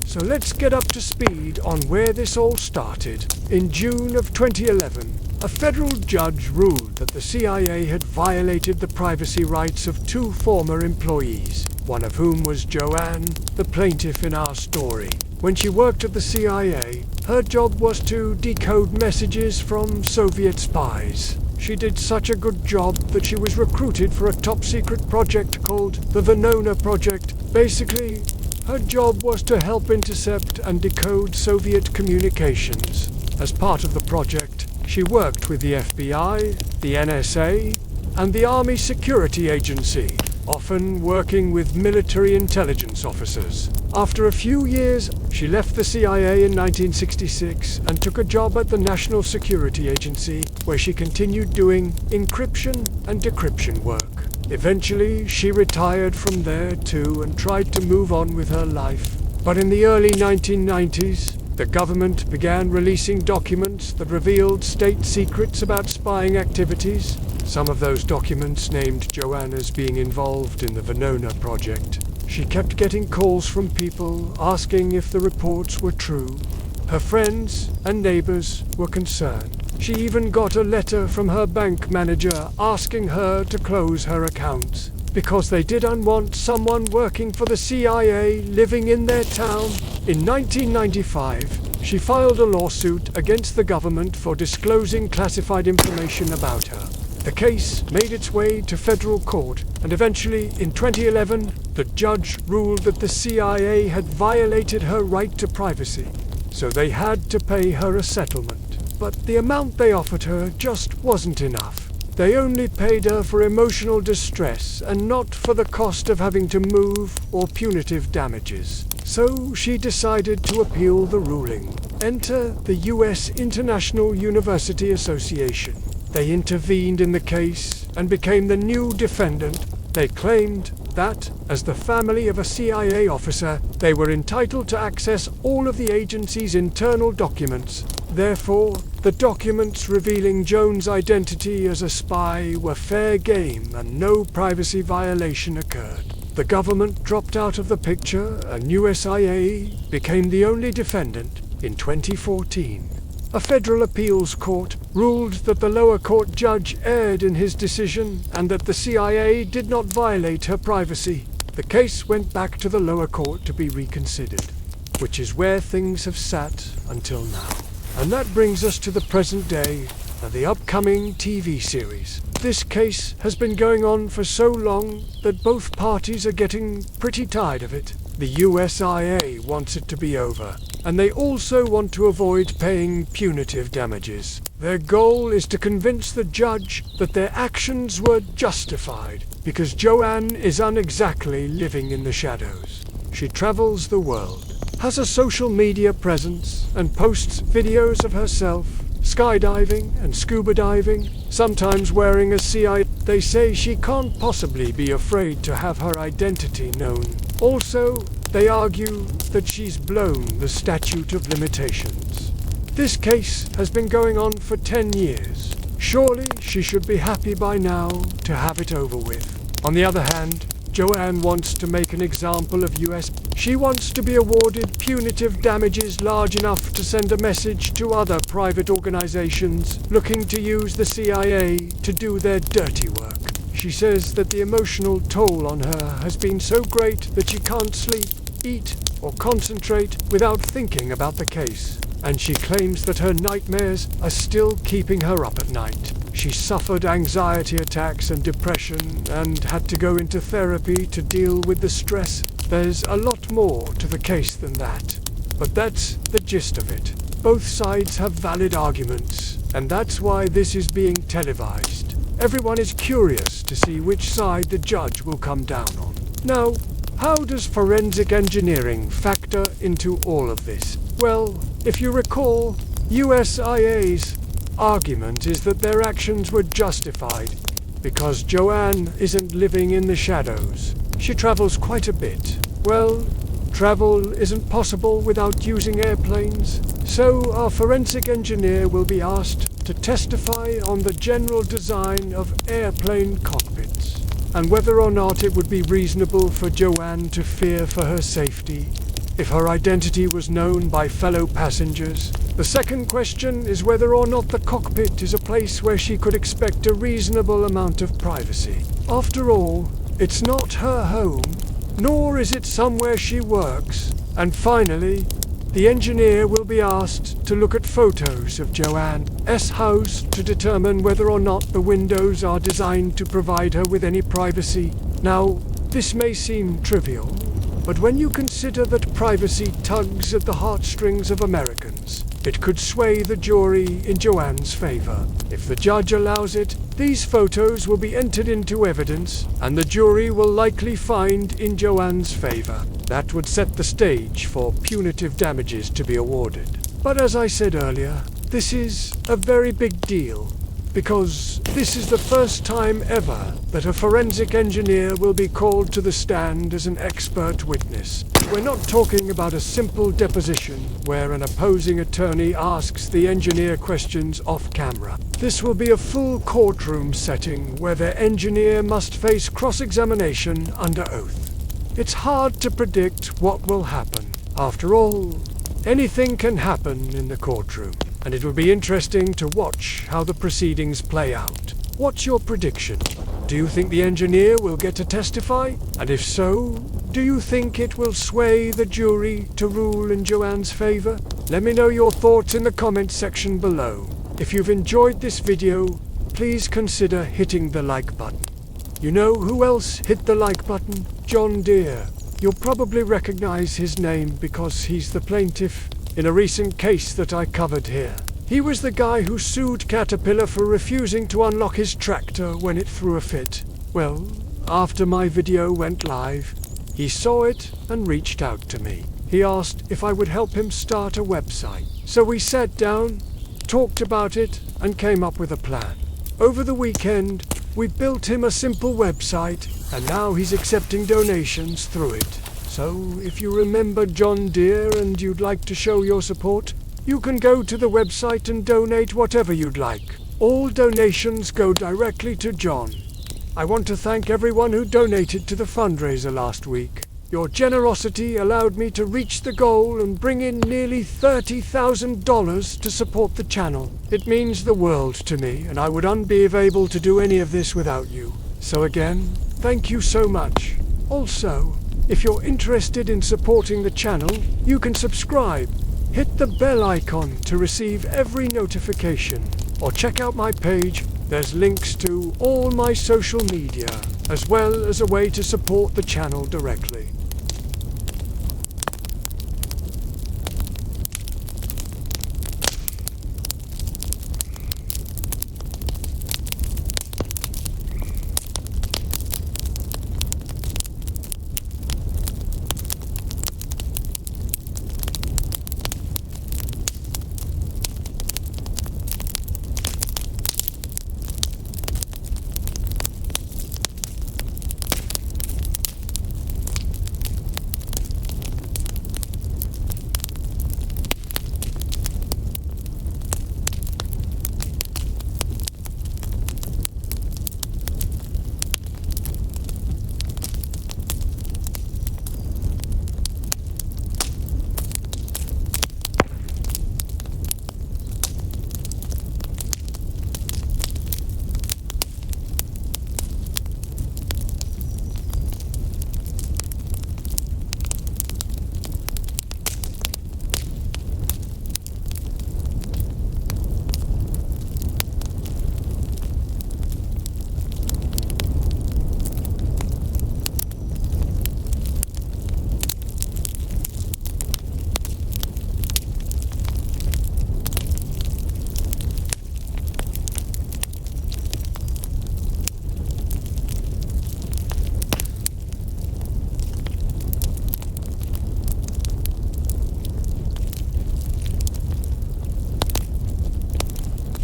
So let's get up to speed on where this all started. In June of 2011, a federal judge ruled that the CIA had violated the privacy rights of 2 former employees, one of whom was Joanne, the plaintiff in our story. When she worked at the CIA, her job was to decode messages from Soviet spies. She did such a good job that she was recruited for a top-secret project called the Venona Project. Basically, her job was to help intercept and decode Soviet communications. As part of the project, she worked with the FBI, the NSA, and the Army Security Agency, often working with military intelligence officers. After a few years, she left the CIA in 1966 and took a job at the National Security Agency, where she continued doing encryption and decryption work. Eventually, she retired from there too and tried to move on with her life. But in the early 1990s, the government began releasing documents that revealed state secrets about spying activities. Some of those documents named Joanne as being involved in the Venona project. She kept getting calls from people asking if the reports were true. Her friends and neighbors were concerned. She even got a letter from her bank manager asking her to close her accounts because they didn't want someone working for the CIA living in their town. In 1995, she filed a lawsuit against the government for disclosing classified information about her. The case made its way to federal court, and eventually, in 2011, the judge ruled that the CIA had violated her right to privacy, so they had to pay her a settlement. But the amount they offered her just wasn't enough. They only paid her for emotional distress and not for the cost of having to move or punitive damages. So she decided to appeal the ruling. Enter the U.S. International University Association. They intervened in the case and became the new defendant. They claimed that, as the family of a CIA officer, they were entitled to access all of the agency's internal documents. Therefore, the documents revealing Joan's identity as a spy were fair game and no privacy violation occurred. The government dropped out of the picture and USIA became the only defendant in 2014. A federal appeals court ruled that the lower court judge erred in his decision and that the CIA did not violate her privacy. The case went back to the lower court to be reconsidered, which is where things have sat until now. And that brings us to the present day and the upcoming TV series. This case has been going on for so long that both parties are getting pretty tired of it. The USIA wants it to be over, and they also want to avoid paying punitive damages. Their goal is to convince the judge that their actions were justified, because Joanne is unexactly living in the shadows. She travels the world, has a social media presence, and posts videos of herself skydiving and scuba diving, sometimes wearing a CIA. They say she can't possibly be afraid to have her identity known. Also, they argue that she's blown the statute of limitations. This case has been going on for 10 years. Surely she should be happy by now to have it over with. On the other hand, Joanne wants to make an example of US. She wants to be awarded punitive damages large enough to send a message to other private organizations looking to use the CIA to do their dirty work. She says that the emotional toll on her has been so great that she can't sleep, eat, or concentrate without thinking about the case. And she claims that her nightmares are still keeping her up at night. She suffered anxiety attacks and depression and had to go into therapy to deal with the stress. There's a lot more to the case than that. But that's the gist of it. Both sides have valid arguments, and that's why this is being televised. Everyone is curious to see which side the judge will come down on. Now, how does forensic engineering factor into all of this? Well, if you recall, USIA's argument is that their actions were justified because Joanne isn't living in the shadows. She travels quite a bit. Well, travel isn't possible without using airplanes, so our forensic engineer will be asked to testify on the general design of airplane cockpits and whether or not it would be reasonable for Joanne to fear for her safety if her identity was known by fellow passengers. The second question is whether or not the cockpit is a place where she could expect a reasonable amount of privacy. After all, it's not her home, nor is it somewhere she works. And finally, the engineer will be asked to look at photos of Joanne's house to determine whether or not the windows are designed to provide her with any privacy. Now, this may seem trivial, but when you consider that privacy tugs at the heartstrings of Americans, it could sway the jury in Joanne's favor. If the judge allows it, these photos will be entered into evidence, and the jury will likely find in Joanne's favor. That would set the stage for punitive damages to be awarded. But as I said earlier, this is a very big deal. because this is the first time ever that a forensic engineer will be called to the stand as an expert witness. We're not talking about a simple deposition where an opposing attorney asks the engineer questions off camera. This will be a full courtroom setting where the engineer must face cross-examination under oath. It's hard to predict what will happen. After all, anything can happen in the courtroom, and it will be interesting to watch how the proceedings play out. What's your prediction? Do you think the engineer will get to testify? And if so, do you think it will sway the jury to rule in Joanne's favor? Let me know your thoughts in the comments section below. If you've enjoyed this video, please consider hitting the like button. You know who else hit the like button? John Deere. You'll probably recognize his name because he's the plaintiff in a recent case that I covered here. He was the guy who sued Caterpillar for refusing to unlock his tractor when it threw a fit. Well, after my video went live, he saw it and reached out to me. He asked if I would help him start a website. So we sat down, talked about it, and came up with a plan. Over the weekend, we built him a simple website, and now he's accepting donations through it. So if you remember John Deere and you'd like to show your support, you can go to the website and donate whatever you'd like. All donations go directly to John. I want to thank everyone who donated to the fundraiser last week. Your generosity allowed me to reach the goal and bring in nearly $30,000 to support the channel. It means the world to me, and I wouldn't be able to do any of this without you. So again, thank you so much. Also, if you're interested in supporting the channel, you can subscribe. Hit the bell icon to receive every notification, or check out my page. There's links to all my social media, as well as a way to support the channel directly.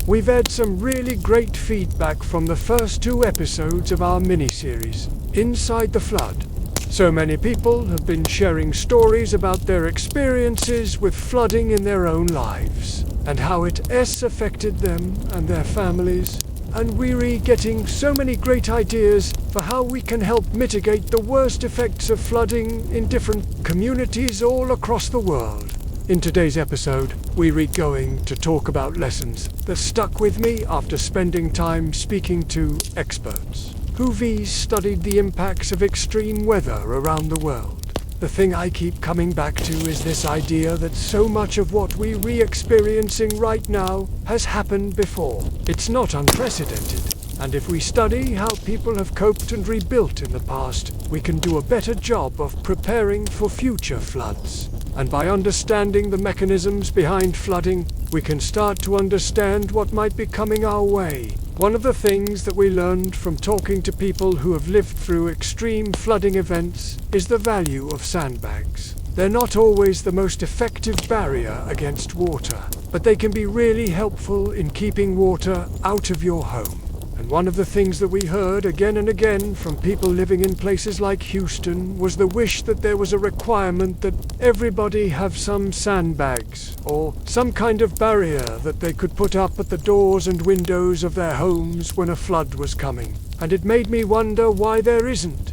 We've had some really great feedback from the first 2 episodes of our mini-series, Inside the Flood. So many people have been sharing stories about their experiences with flooding in their own lives, and how it has affected them and their families. And we're getting so many great ideas for how we can help mitigate the worst effects of flooding in different communities all across the world. In today's episode, we're going to talk about lessons that stuck with me after spending time speaking to experts who've studied the impacts of extreme weather around the world. The thing I keep coming back to is this idea that so much of what we're experiencing right now has happened before. It's not unprecedented, and if we study how people have coped and rebuilt in the past, we can do a better job of preparing for future floods. And by understanding the mechanisms behind flooding, we can start to understand what might be coming our way. One of the things that we learned from talking to people who have lived through extreme flooding events is the value of sandbags. They're not always the most effective barrier against water, but they can be really helpful in keeping water out of your home. And one of the things that we heard again and again from people living in places like Houston was the wish that there was a requirement that everybody have some sandbags or some kind of barrier that they could put up at the doors and windows of their homes when a flood was coming. And it made me wonder why there isn't.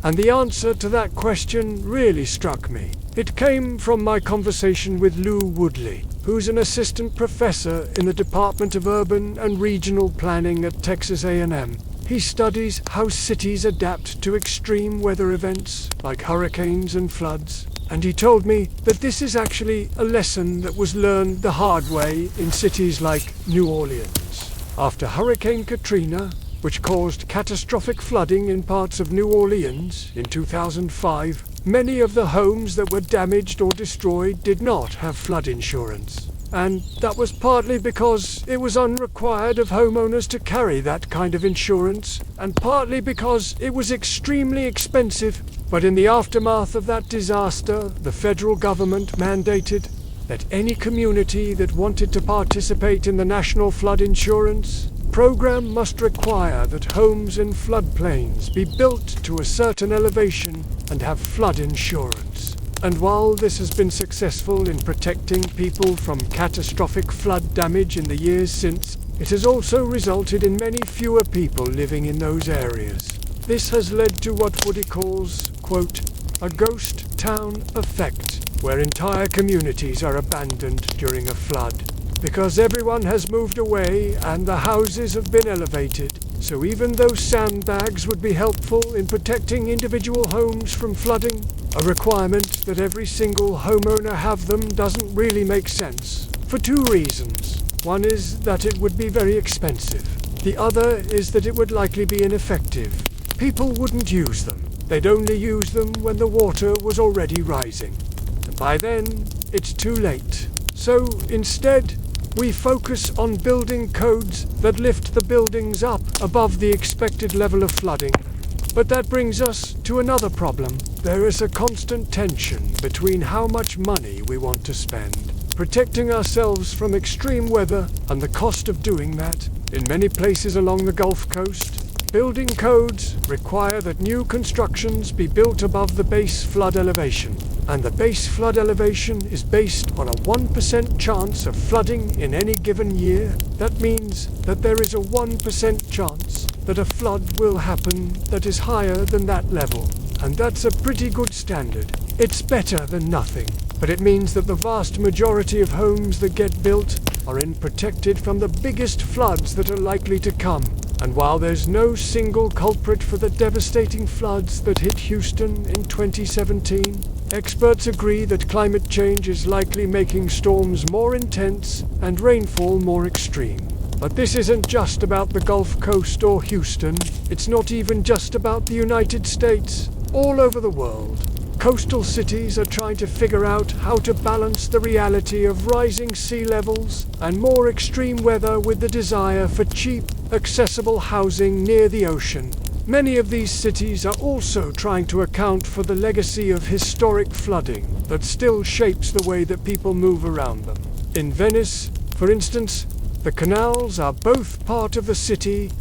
And the answer to that question really struck me. It came from my conversation with Lou Woodley, who's an assistant professor in the Department of Urban and Regional Planning at Texas A&M. He studies how cities adapt to extreme weather events like hurricanes and floods. And he told me that this is actually a lesson that was learned the hard way in cities like New Orleans. After Hurricane Katrina, which caused catastrophic flooding in parts of New Orleans in 2005, many of the homes that were damaged or destroyed did not have flood insurance. And that was partly because it was unrequired of homeowners to carry that kind of insurance, and partly because it was extremely expensive. But in the aftermath of that disaster, the federal government mandated that any community that wanted to participate in the National Flood Insurance program must require that homes in floodplains be built to a certain elevation and have flood insurance. And while this has been successful in protecting people from catastrophic flood damage in the years since, it has also resulted in many fewer people living in those areas. This has led to what Woody calls, quote, a ghost town effect, where entire communities are abandoned during a flood. Because everyone has moved away and the houses have been elevated, so even though sandbags would be helpful in protecting individual homes from flooding, a requirement that every single homeowner have them doesn't really make sense, for two reasons. One is that it would be very expensive. The other is that it would likely be ineffective. People wouldn't use them. They'd only use them when the water was already rising. And by then, it's too late. So instead, we focus on building codes that lift the buildings up above the expected level of flooding. But that brings us to another problem. There is a constant tension between how much money we want to spend protecting ourselves from extreme weather and the cost of doing that. In many places along the Gulf Coast, building codes require that new constructions be built above the base flood elevation. And the base flood elevation is based on a 1% chance of flooding in any given year. That means that there is a 1% chance that a flood will happen that is higher than that level. And that's a pretty good standard. It's better than nothing. But it means that the vast majority of homes that get built are protected from the biggest floods that are likely to come. And while there's no single culprit for the devastating floods that hit Houston in 2017, experts agree that climate change is likely making storms more intense and rainfall more extreme. But this isn't just about the Gulf Coast or Houston. It's not even just about the United States. All over the world, coastal cities are trying to figure out how to balance the reality of rising sea levels and more extreme weather with the desire for cheap, accessible housing near the ocean. Many of these cities are also trying to account for the legacy of historic flooding that still shapes the way that people move around them. In Venice, for instance, the canals are both part of the city's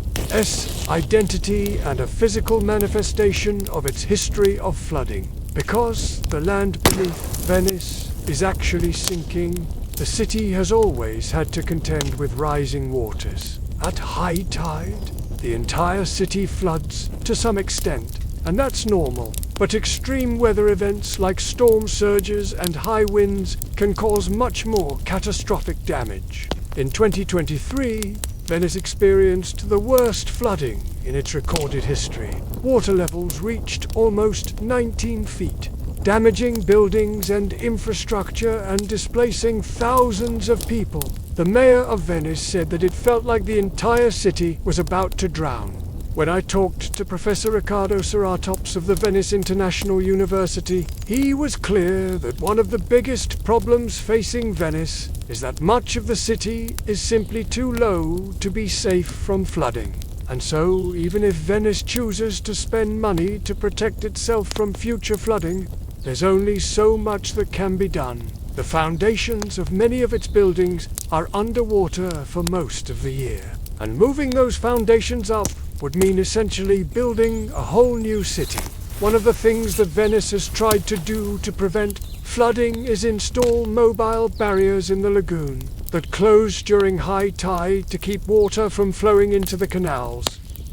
identity and a physical manifestation of its history of flooding. Because the land beneath Venice is actually sinking, the city has always had to contend with rising waters. At high tide, the entire city floods to some extent, and that's normal. But extreme weather events like storm surges and high winds can cause much more catastrophic damage. In 2023, Venice experienced the worst flooding in its recorded history. Water levels reached almost 19 feet, damaging buildings and infrastructure and displacing thousands of people. The mayor of Venice said that it felt like the entire city was about to drown. When I talked to Professor Riccardo Ceratops of the Venice International University, he was clear that one of the biggest problems facing Venice is that much of the city is simply too low to be safe from flooding. And so, even if Venice chooses to spend money to protect itself from future flooding, there's only so much that can be done. The foundations of many of its buildings are underwater for most of the year, and moving those foundations up would mean essentially building a whole new city. One of the things that Venice has tried to do to prevent flooding is install mobile barriers in the lagoon that close during high tide to keep water from flowing into the canals.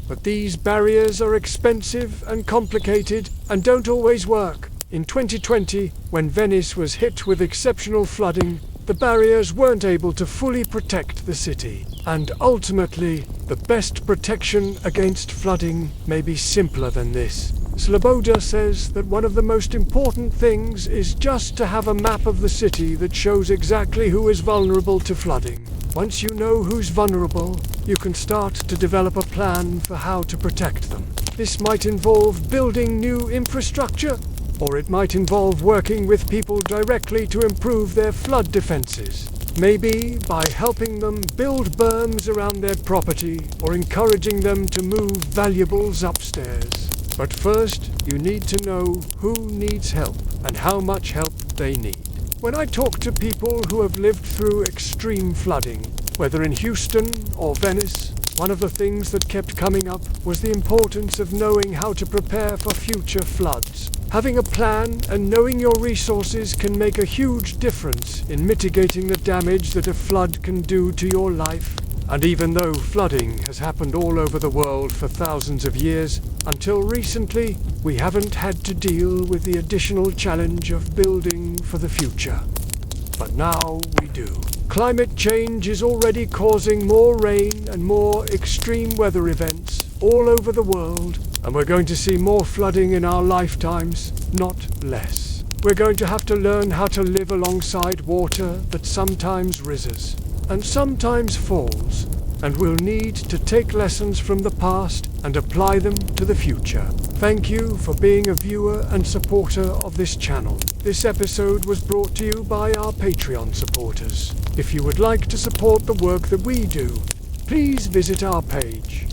But these barriers are expensive and complicated and don't always work. In 2020, when Venice was hit with exceptional flooding, the barriers weren't able to fully protect the city. And ultimately, the best protection against flooding may be simpler than this. Sloboda says that one of the most important things is just to have a map of the city that shows exactly who is vulnerable to flooding. Once you know who's vulnerable, you can start to develop a plan for how to protect them. This might involve building new infrastructure, or it might involve working with people directly to improve their flood defenses. Maybe by helping them build berms around their property or encouraging them to move valuables upstairs. But first, you need to know who needs help and how much help they need. When I talk to people who have lived through extreme flooding, whether in Houston or Venice, one of the things that kept coming up was the importance of knowing how to prepare for future floods. Having a plan and knowing your resources can make a huge difference in mitigating the damage that a flood can do to your life. And even though flooding has happened all over the world for thousands of years, until recently, we haven't had to deal with the additional challenge of building for the future. But now we do. Climate change is already causing more rain and more extreme weather events all over the world, and we're going to see more flooding in our lifetimes, not less. We're going to have to learn how to live alongside water that sometimes rises and sometimes falls, and we'll need to take lessons from the past and apply them to the future. Thank you for being a viewer and supporter of this channel. This episode was brought to you by our Patreon supporters. If you would like to support the work that we do, please visit our page.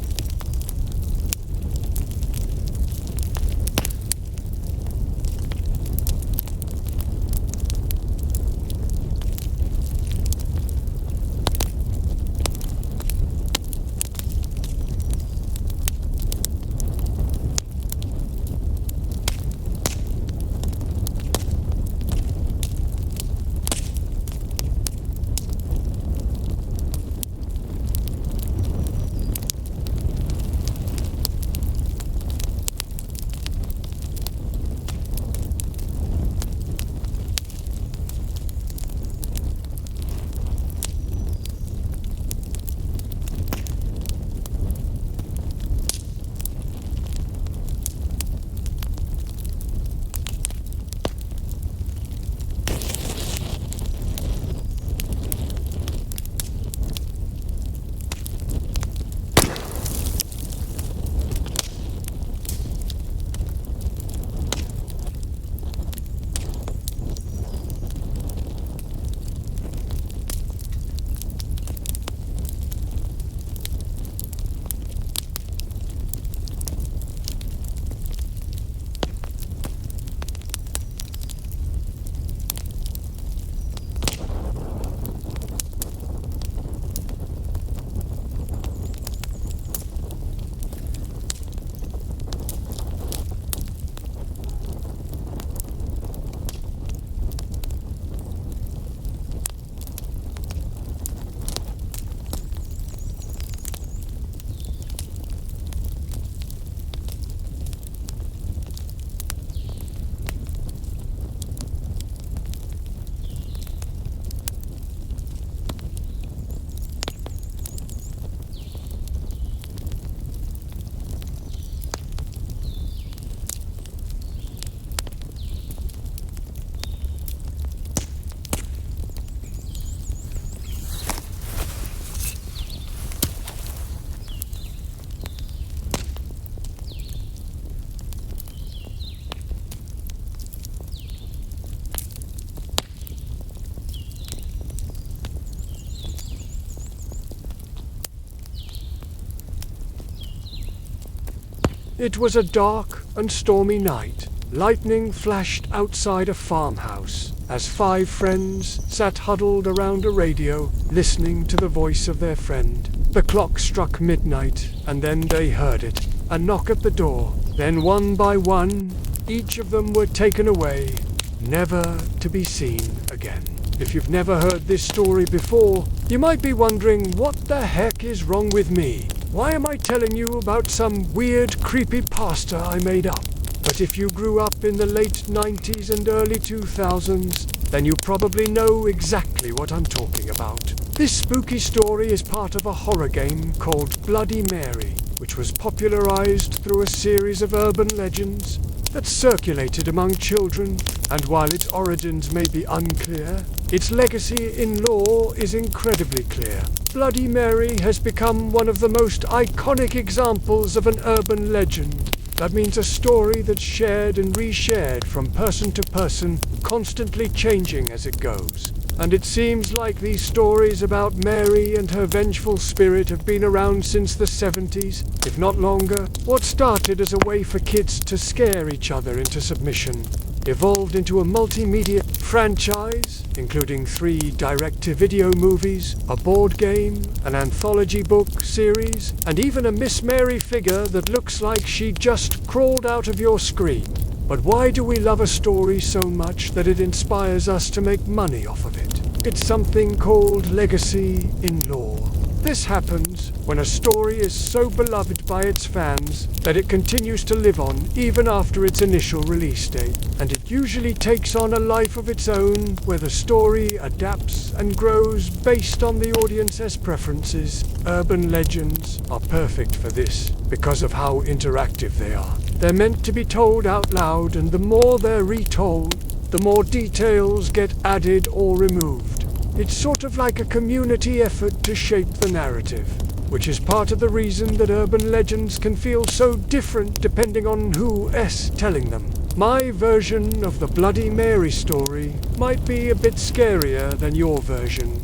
It was a dark and stormy night, Lightning flashed outside a farmhouse as 5 friends sat huddled around a radio, listening to the voice of their friend. The clock struck midnight, and then they heard it. A knock at the door. Then one by one, each of them were taken away, never to be seen again. If you've never heard this story before, you might be wondering, what the heck is wrong with me? Why am I telling you about some weird, creepy pasta I made up? But if you grew up in the late 90s and early 2000s, then you probably know exactly what I'm talking about. This spooky story is part of a horror game called Bloody Mary, which was popularized through a series of urban legends that circulated among children, and while its origins may be unclear, its legacy in lore is incredibly clear. Bloody Mary has become one of the most iconic examples of an urban legend. That means a story that's shared and reshared from person to person, constantly changing as it goes. And it seems like these stories about Mary and her vengeful spirit have been around since the 70s, if not longer. What started as a way for kids to scare each other into submission evolved into a multimedia franchise, including 3 direct-to-video movies, a board game, an anthology book series, and even a Miss Mary figure that looks like she just crawled out of your screen. But why do we love a story so much that it inspires us to make money off of it? It's something called legacy in lore. This happens when a story is so beloved by its fans that it continues to live on even after its initial release date, and it usually takes on a life of its own where the story adapts and grows based on the audience's preferences. Urban legends are perfect for this because of how interactive they are. They're meant to be told out loud, and the more they're retold, the more details get added or removed. It's sort of like a community effort to shape the narrative, which is part of the reason that urban legends can feel so different depending on who's telling them. My version of the Bloody Mary story might be a bit scarier than your version.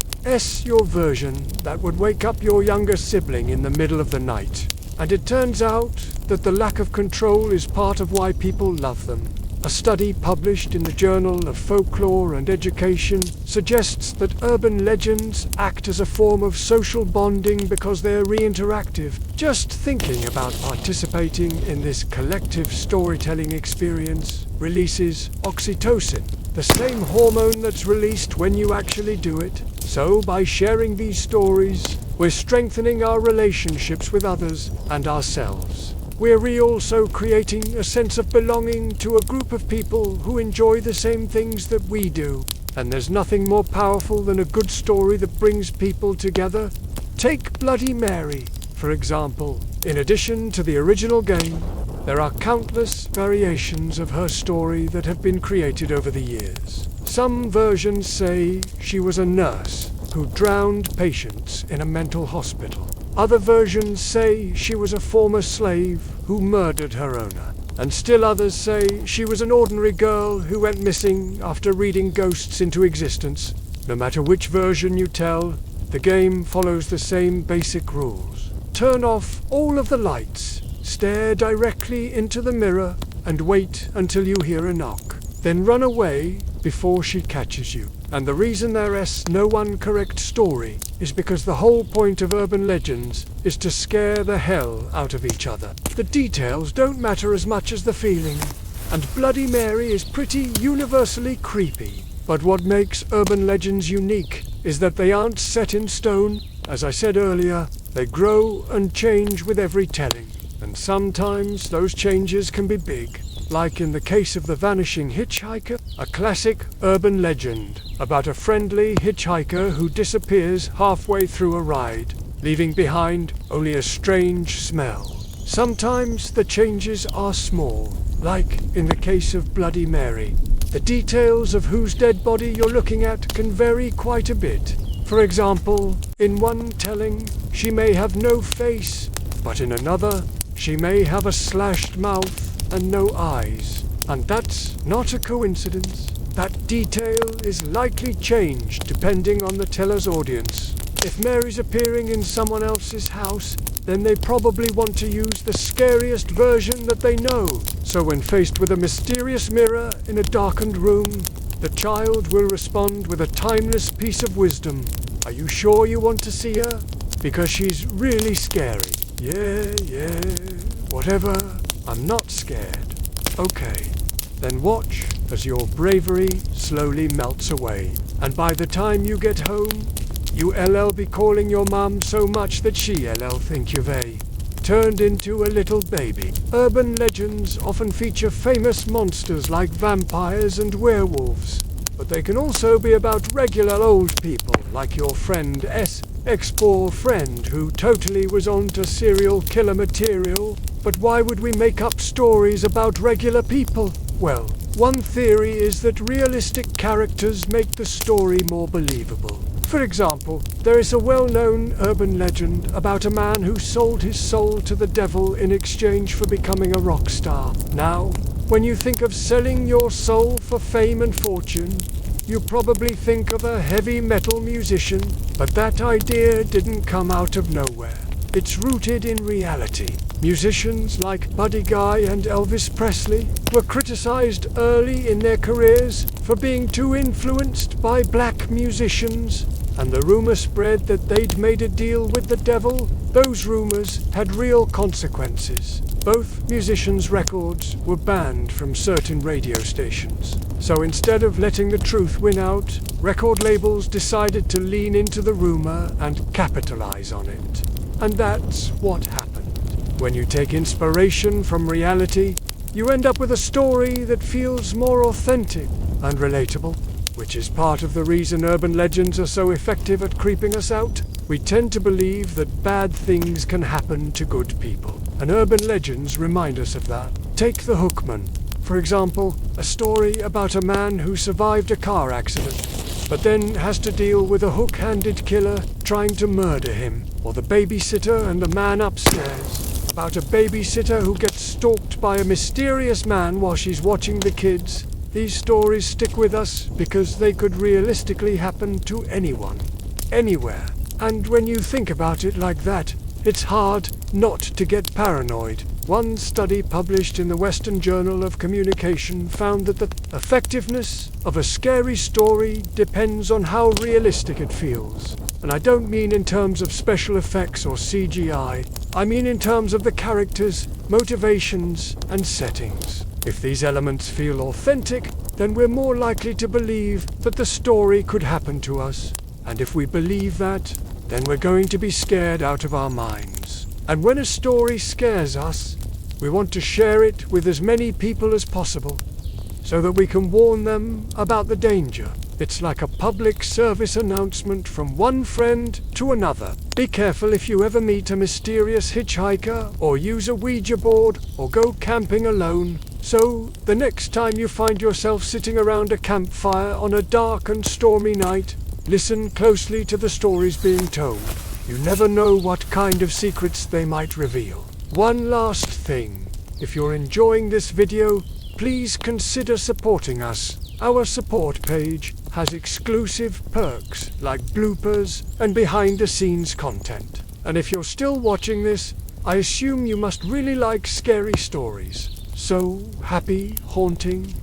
Your version that would wake up your younger sibling in the middle of the night. And it turns out that the lack of control is part of why people love them. A study published in the Journal of Folklore and Education suggests that urban legends act as a form of social bonding because they're reinteractive. Just thinking about participating in this collective storytelling experience releases oxytocin, the same hormone that's released when you actually do it. So by sharing these stories, we're strengthening our relationships with others and ourselves. We're also creating a sense of belonging to a group of people who enjoy the same things that we do. And there's nothing more powerful than a good story that brings people together. Take Bloody Mary, for example. In addition to the original game, there are countless variations of her story that have been created over the years. Some versions say she was a nurse who drowned patients in a mental hospital. Other versions say she was a former slave who murdered her owner. And still others say she was an ordinary girl who went missing after reading ghosts into existence. No matter which version you tell, the game follows the same basic rules. Turn off all of the lights, stare directly into the mirror, and wait until you hear a knock. Then run away before she catches you. And the reason there's no one correct story is because the whole point of urban legends is to scare the hell out of each other. The details don't matter as much as the feeling, and Bloody Mary is pretty universally creepy. But what makes urban legends unique is that they aren't set in stone. As I said earlier, they grow and change with every telling, and sometimes those changes can be big. Like in the case of the Vanishing Hitchhiker, a classic urban legend about a friendly hitchhiker who disappears halfway through a ride, leaving behind only a strange smell. Sometimes the changes are small, like in the case of Bloody Mary. The details of whose dead body you're looking at can vary quite a bit. For example, in one telling, she may have no face, but in another, she may have a slashed mouth and no eyes. And that's not a coincidence. That detail is likely changed depending on the teller's audience. If Mary's appearing in someone else's house, then they probably want to use the scariest version that they know, so So when faced with a mysterious mirror in a darkened room, the child will respond with a timeless piece of wisdom. Are you sure you want to see her? Because she's really scary. Yeah, whatever. I'm not scared. Okay, then watch as your bravery slowly melts away. And by the time you get home, you LL be calling your mum so much that she LL think you've turned into a little baby. Urban legends often feature famous monsters like vampires and werewolves, but they can also be about regular old people like your friend ex-poor friend who totally was onto serial killer material. But why would we make up stories about regular people? Well, one theory is that realistic characters make the story more believable. For example, there is a well-known urban legend about a man who sold his soul to the devil in exchange for becoming a rock star. Now, when you think of selling your soul for fame and fortune, you probably think of a heavy metal musician, but that idea didn't come out of nowhere. It's rooted in reality. Musicians like Buddy Guy and Elvis Presley were criticized early in their careers for being too influenced by black musicians, and the rumor spread that they'd made a deal with the devil. Those rumors had real consequences. Both musicians' records were banned from certain radio stations. So instead of letting the truth win out, record labels decided to lean into the rumor and capitalize on it. And that's what happened. When you take inspiration from reality, you end up with a story that feels more authentic and relatable, which is part of the reason urban legends are so effective at creeping us out. We tend to believe that bad things can happen to good people, and urban legends remind us of that. Take The Hookman, for example, a story about a man who survived a car accident, but then has to deal with a hook-handed killer trying to murder him, or The Babysitter and the Man Upstairs, about a babysitter who gets stalked by a mysterious man while she's watching the kids. These stories stick with us because they could realistically happen to anyone, anywhere. And when you think about it like that, it's hard not to get paranoid. One study published in the Western Journal of Communication found that the effectiveness of a scary story depends on how realistic it feels. And I don't mean in terms of special effects or CGI. I mean in terms of the characters, motivations, and settings. If these elements feel authentic, then we're more likely to believe that the story could happen to us. And if we believe that, then we're going to be scared out of our minds. And when a story scares us, we want to share it with as many people as possible, so that we can warn them about the danger. It's like a public service announcement from one friend to another. Be careful if you ever meet a mysterious hitchhiker, or use a Ouija board, or go camping alone. So, the next time you find yourself sitting around a campfire on a dark and stormy night, listen closely to the stories being told. You never know what kind of secrets they might reveal. One last thing. If you're enjoying this video, please consider supporting us. Our support page has exclusive perks like bloopers and behind-the-scenes content. And if you're still watching this, I assume you must really like scary stories. So, happy haunting.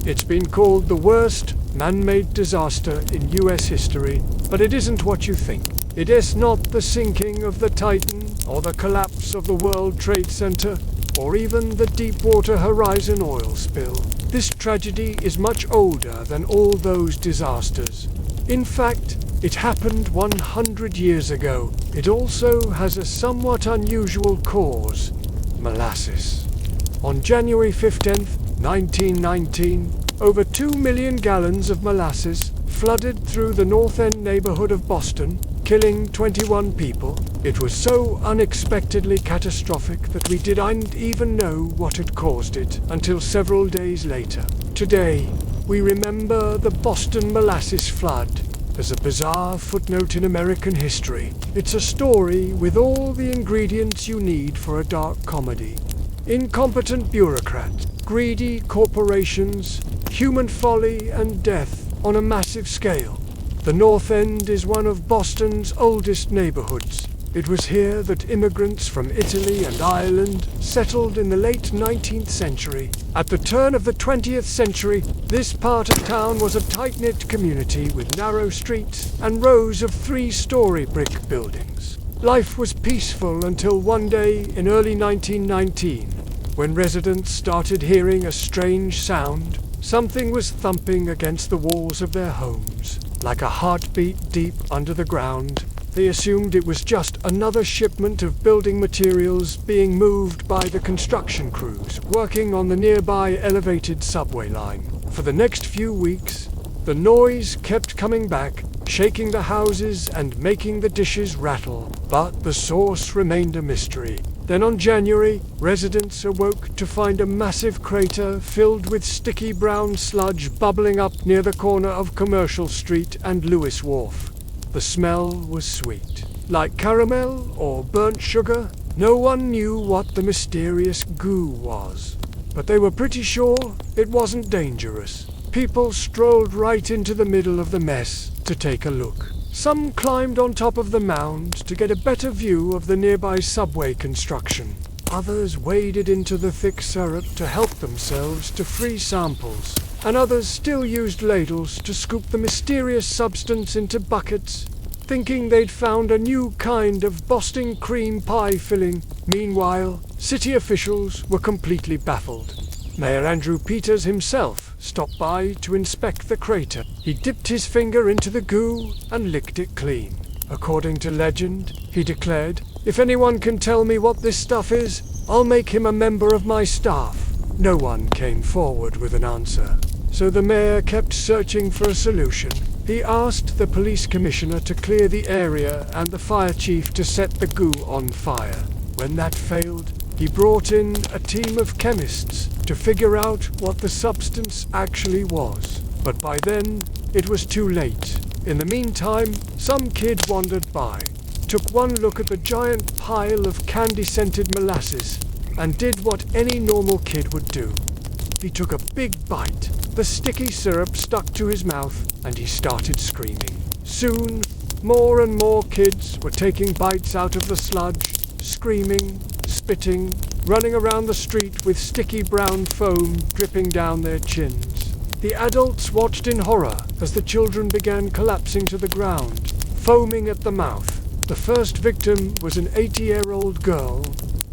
It's been called the worst man-made disaster in US history, but it isn't what you think. It is not the sinking of the Titan, or the collapse of the World Trade Center, or even the Deepwater Horizon oil spill. This tragedy is much older than all those disasters. In fact, it happened 100 years ago. It also has a somewhat unusual cause: molasses. On January 15th, 1919, over 2 million gallons of molasses flooded through the North End neighborhood of Boston, killing 21 people. It was so unexpectedly catastrophic that we didn't even know what had caused it until several days later. Today, we remember the Boston molasses flood as a bizarre footnote in American history. It's a story with all the ingredients you need for a dark comedy. Incompetent bureaucrats, greedy corporations, human folly and death on a massive scale. The North End is one of Boston's oldest neighborhoods. It was here that immigrants from Italy and Ireland settled in the late 19th century. At the turn of the 20th century, this part of town was a tight-knit community with narrow streets and rows of 3-story brick buildings. Life was peaceful until one day in early 1919, when residents started hearing a strange sound. Something was thumping against the walls of their homes, like a heartbeat deep under the ground. They assumed it was just another shipment of building materials being moved by the construction crews working on the nearby elevated subway line. For the next few weeks, the noise kept coming back, shaking the houses and making the dishes rattle, but the source remained a mystery. Then on January, residents awoke to find a massive crater filled with sticky brown sludge bubbling up near the corner of Commercial Street and Lewis Wharf. The smell was sweet, like caramel or burnt sugar. No one knew what the mysterious goo was, but they were pretty sure it wasn't dangerous. People strolled right into the middle of the mess to take a look. Some climbed on top of the mound to get a better view of the nearby subway construction. Others waded into the thick syrup to help themselves to free samples, and others still used ladles to scoop the mysterious substance into buckets, thinking they'd found a new kind of Boston cream pie filling. Meanwhile, city officials were completely baffled. Mayor Andrew Peters himself stopped by to inspect the crater. He dipped his finger into the goo and licked it clean. According to legend, he declared, "If anyone can tell me what this stuff is, I'll make him a member of my staff." No one came forward with an answer, so the mayor kept searching for a solution. He asked the police commissioner to clear the area and the fire chief to set the goo on fire. When that failed, he brought in a team of chemists to figure out what the substance actually was. But by then, it was too late. In the meantime, some kid wandered by, took one look at the giant pile of candy-scented molasses, and did what any normal kid would do. He took a big bite. The sticky syrup stuck to his mouth, and he started screaming. Soon, more and more kids were taking bites out of the sludge, screaming, spitting, running around the street with sticky brown foam dripping down their chins. The adults watched in horror as the children began collapsing to the ground, foaming at the mouth. The first victim was an 80-year-old girl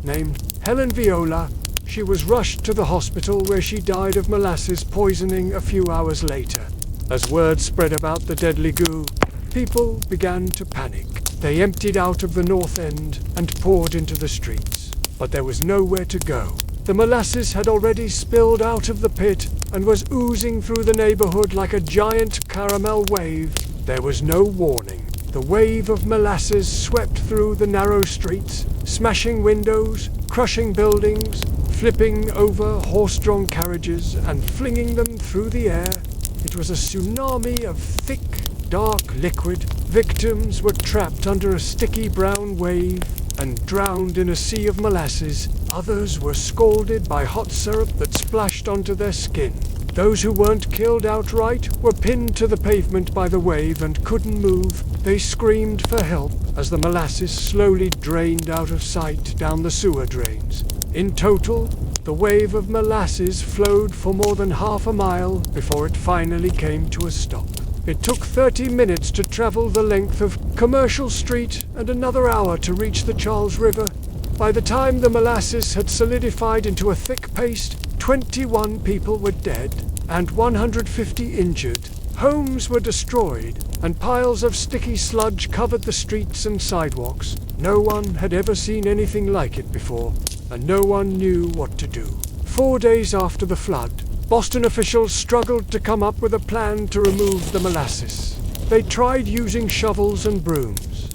named Helen Viola. She was rushed to the hospital where she died of molasses poisoning a few hours later. As word spread about the deadly goo, people began to panic. They emptied out of the North End and poured into the streets. But there was nowhere to go. The molasses had already spilled out of the pit and was oozing through the neighborhood like a giant caramel wave. There was no warning. The wave of molasses swept through the narrow streets, smashing windows, crushing buildings, flipping over horse-drawn carriages and flinging them through the air. It was a tsunami of thick, dark liquid. Victims were trapped under a sticky brown wave and drowned in a sea of molasses. Others were scalded by hot syrup that splashed onto their skin. Those who weren't killed outright were pinned to the pavement by the wave and couldn't move. They screamed for help as the molasses slowly drained out of sight down the sewer drains. In total, the wave of molasses flowed for more than half a mile before it finally came to a stop. It took 30 minutes to travel the length of Commercial Street and another hour to reach the Charles River. By the time the molasses had solidified into a thick paste, 21 people were dead and 150 injured. Homes were destroyed, and piles of sticky sludge covered the streets and sidewalks. No one had ever seen anything like it before, and no one knew what to do. 4 days after the flood, Boston officials struggled to come up with a plan to remove the molasses. They tried using shovels and brooms,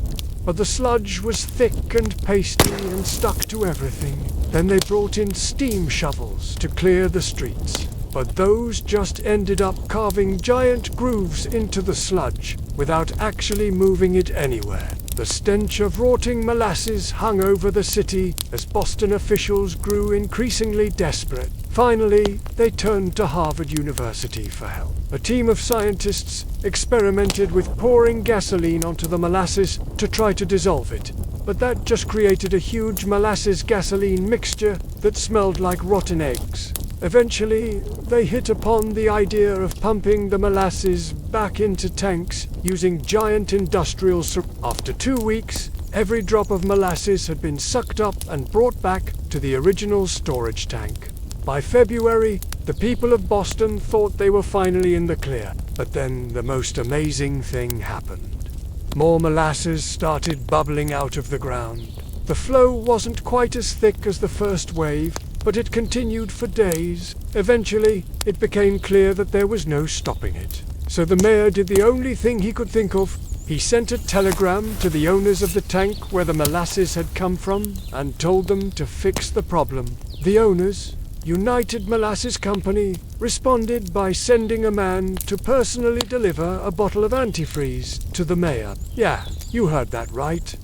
but the sludge was thick and pasty and stuck to everything. Then they brought in steam shovels to clear the streets, but those just ended up carving giant grooves into the sludge without actually moving it anywhere. The stench of rotting molasses hung over the city as Boston officials grew increasingly desperate. Finally, they turned to Harvard University for help. A team of scientists experimented with pouring gasoline onto the molasses to try to dissolve it, but that just created a huge molasses-gasoline mixture that smelled like rotten eggs. Eventually, they hit upon the idea of pumping the molasses back into tanks using giant industrial After 2 weeks, every drop of molasses had been sucked up and brought back to the original storage tank. By February, the people of Boston thought they were finally in the clear, but then the most amazing thing happened. More molasses started bubbling out of the ground. The flow wasn't quite as thick as the first wave, but it continued for days. Eventually, it became clear that there was no stopping it. So the mayor did the only thing he could think of. He sent a telegram to the owners of the tank where the molasses had come from and told them to fix the problem. The owners, United Molasses Company, responded by sending a man to personally deliver a bottle of antifreeze to the mayor. Yeah, you heard that right.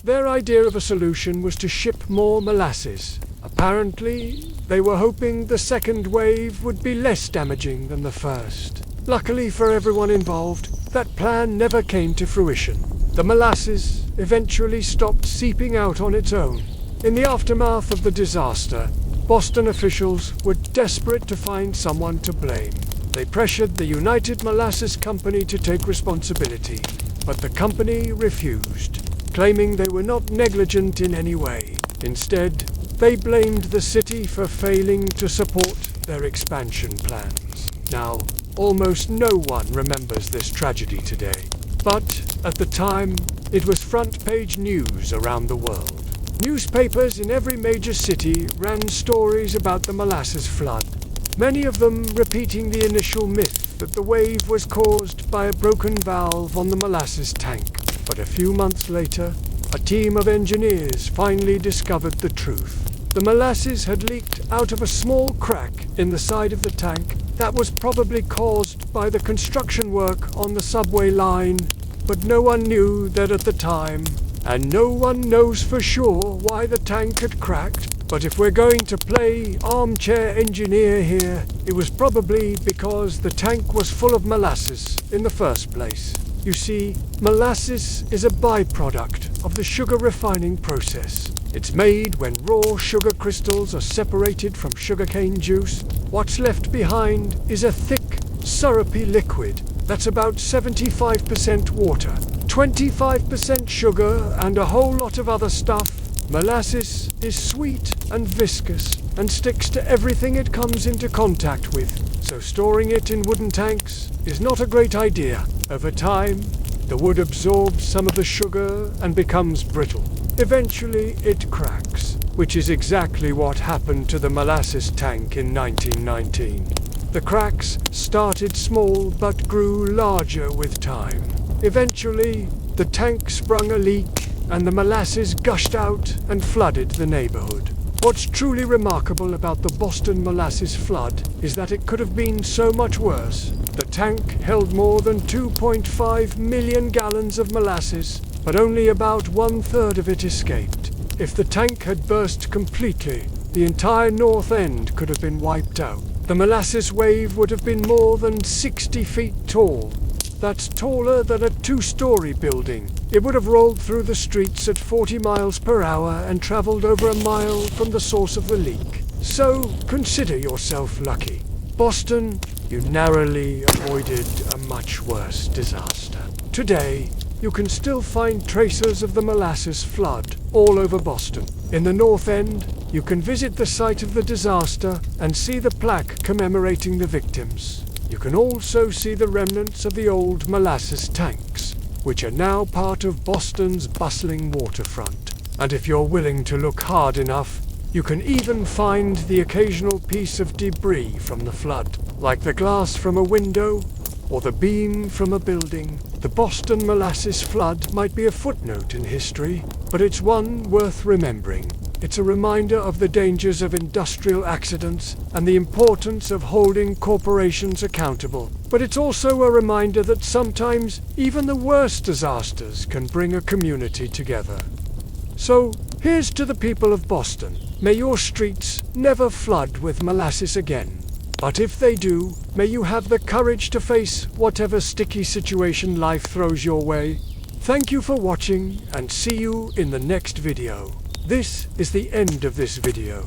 Their idea of a solution was to ship more molasses. Apparently, they were hoping the second wave would be less damaging than the first. Luckily for everyone involved, that plan never came to fruition. The molasses eventually stopped seeping out on its own. In the aftermath of the disaster, Boston officials were desperate to find someone to blame. They pressured the United Molasses Company to take responsibility, but the company refused, claiming they were not negligent in any way. Instead, they blamed the city for failing to support their expansion plans. Now, almost no one remembers this tragedy today, but at the time, it was front-page news around the world. Newspapers in every major city ran stories about the molasses flood, many of them repeating the initial myth that the wave was caused by a broken valve on the molasses tank. But a few months later, a team of engineers finally discovered the truth. The molasses had leaked out of a small crack in the side of the tank that was probably caused by the construction work on the subway line, but no one knew that at the time, and no one knows for sure why the tank had cracked. But if we're going to play armchair engineer here, it was probably because the tank was full of molasses in the first place. You see, molasses is a byproduct of the sugar refining process. It's made when raw sugar crystals are separated from sugarcane juice. What's left behind is a thick, syrupy liquid that's about 75% water, 25% sugar, and a whole lot of other stuff. Molasses is sweet and viscous and sticks to everything it comes into contact with, so storing it in wooden tanks is not a great idea. Over time, the wood absorbs some of the sugar and becomes brittle. Eventually, it cracks, which is exactly what happened to the molasses tank in 1919. The cracks started small but grew larger with time. Eventually, the tank sprung a leak and the molasses gushed out and flooded the neighborhood. What's truly remarkable about the Boston molasses flood is that it could have been so much worse. The tank held more than 2.5 million gallons of molasses, but only about 1/3 of it escaped. If the tank had burst completely, the entire north end could have been wiped out. The molasses wave would have been more than 60 feet tall. That's taller than a two-story building. It would have rolled through the streets at 40 miles per hour and traveled over a mile from the source of the leak. So, consider yourself lucky. Boston, you narrowly avoided a much worse disaster. Today, you can still find traces of the molasses flood all over Boston. In the North End, you can visit the site of the disaster and see the plaque commemorating the victims. You can also see the remnants of the old molasses tanks, which are now part of Boston's bustling waterfront. And if you're willing to look hard enough, you can even find the occasional piece of debris from the flood, like the glass from a window or the beam from a building. The Boston molasses flood might be a footnote in history, but it's one worth remembering. It's a reminder of the dangers of industrial accidents and the importance of holding corporations accountable. But it's also a reminder that sometimes even the worst disasters can bring a community together. So, here's to the people of Boston. May your streets never flood with molasses again. But if they do, may you have the courage to face whatever sticky situation life throws your way. Thank you for watching, and see you in the next video. This is the end of this video.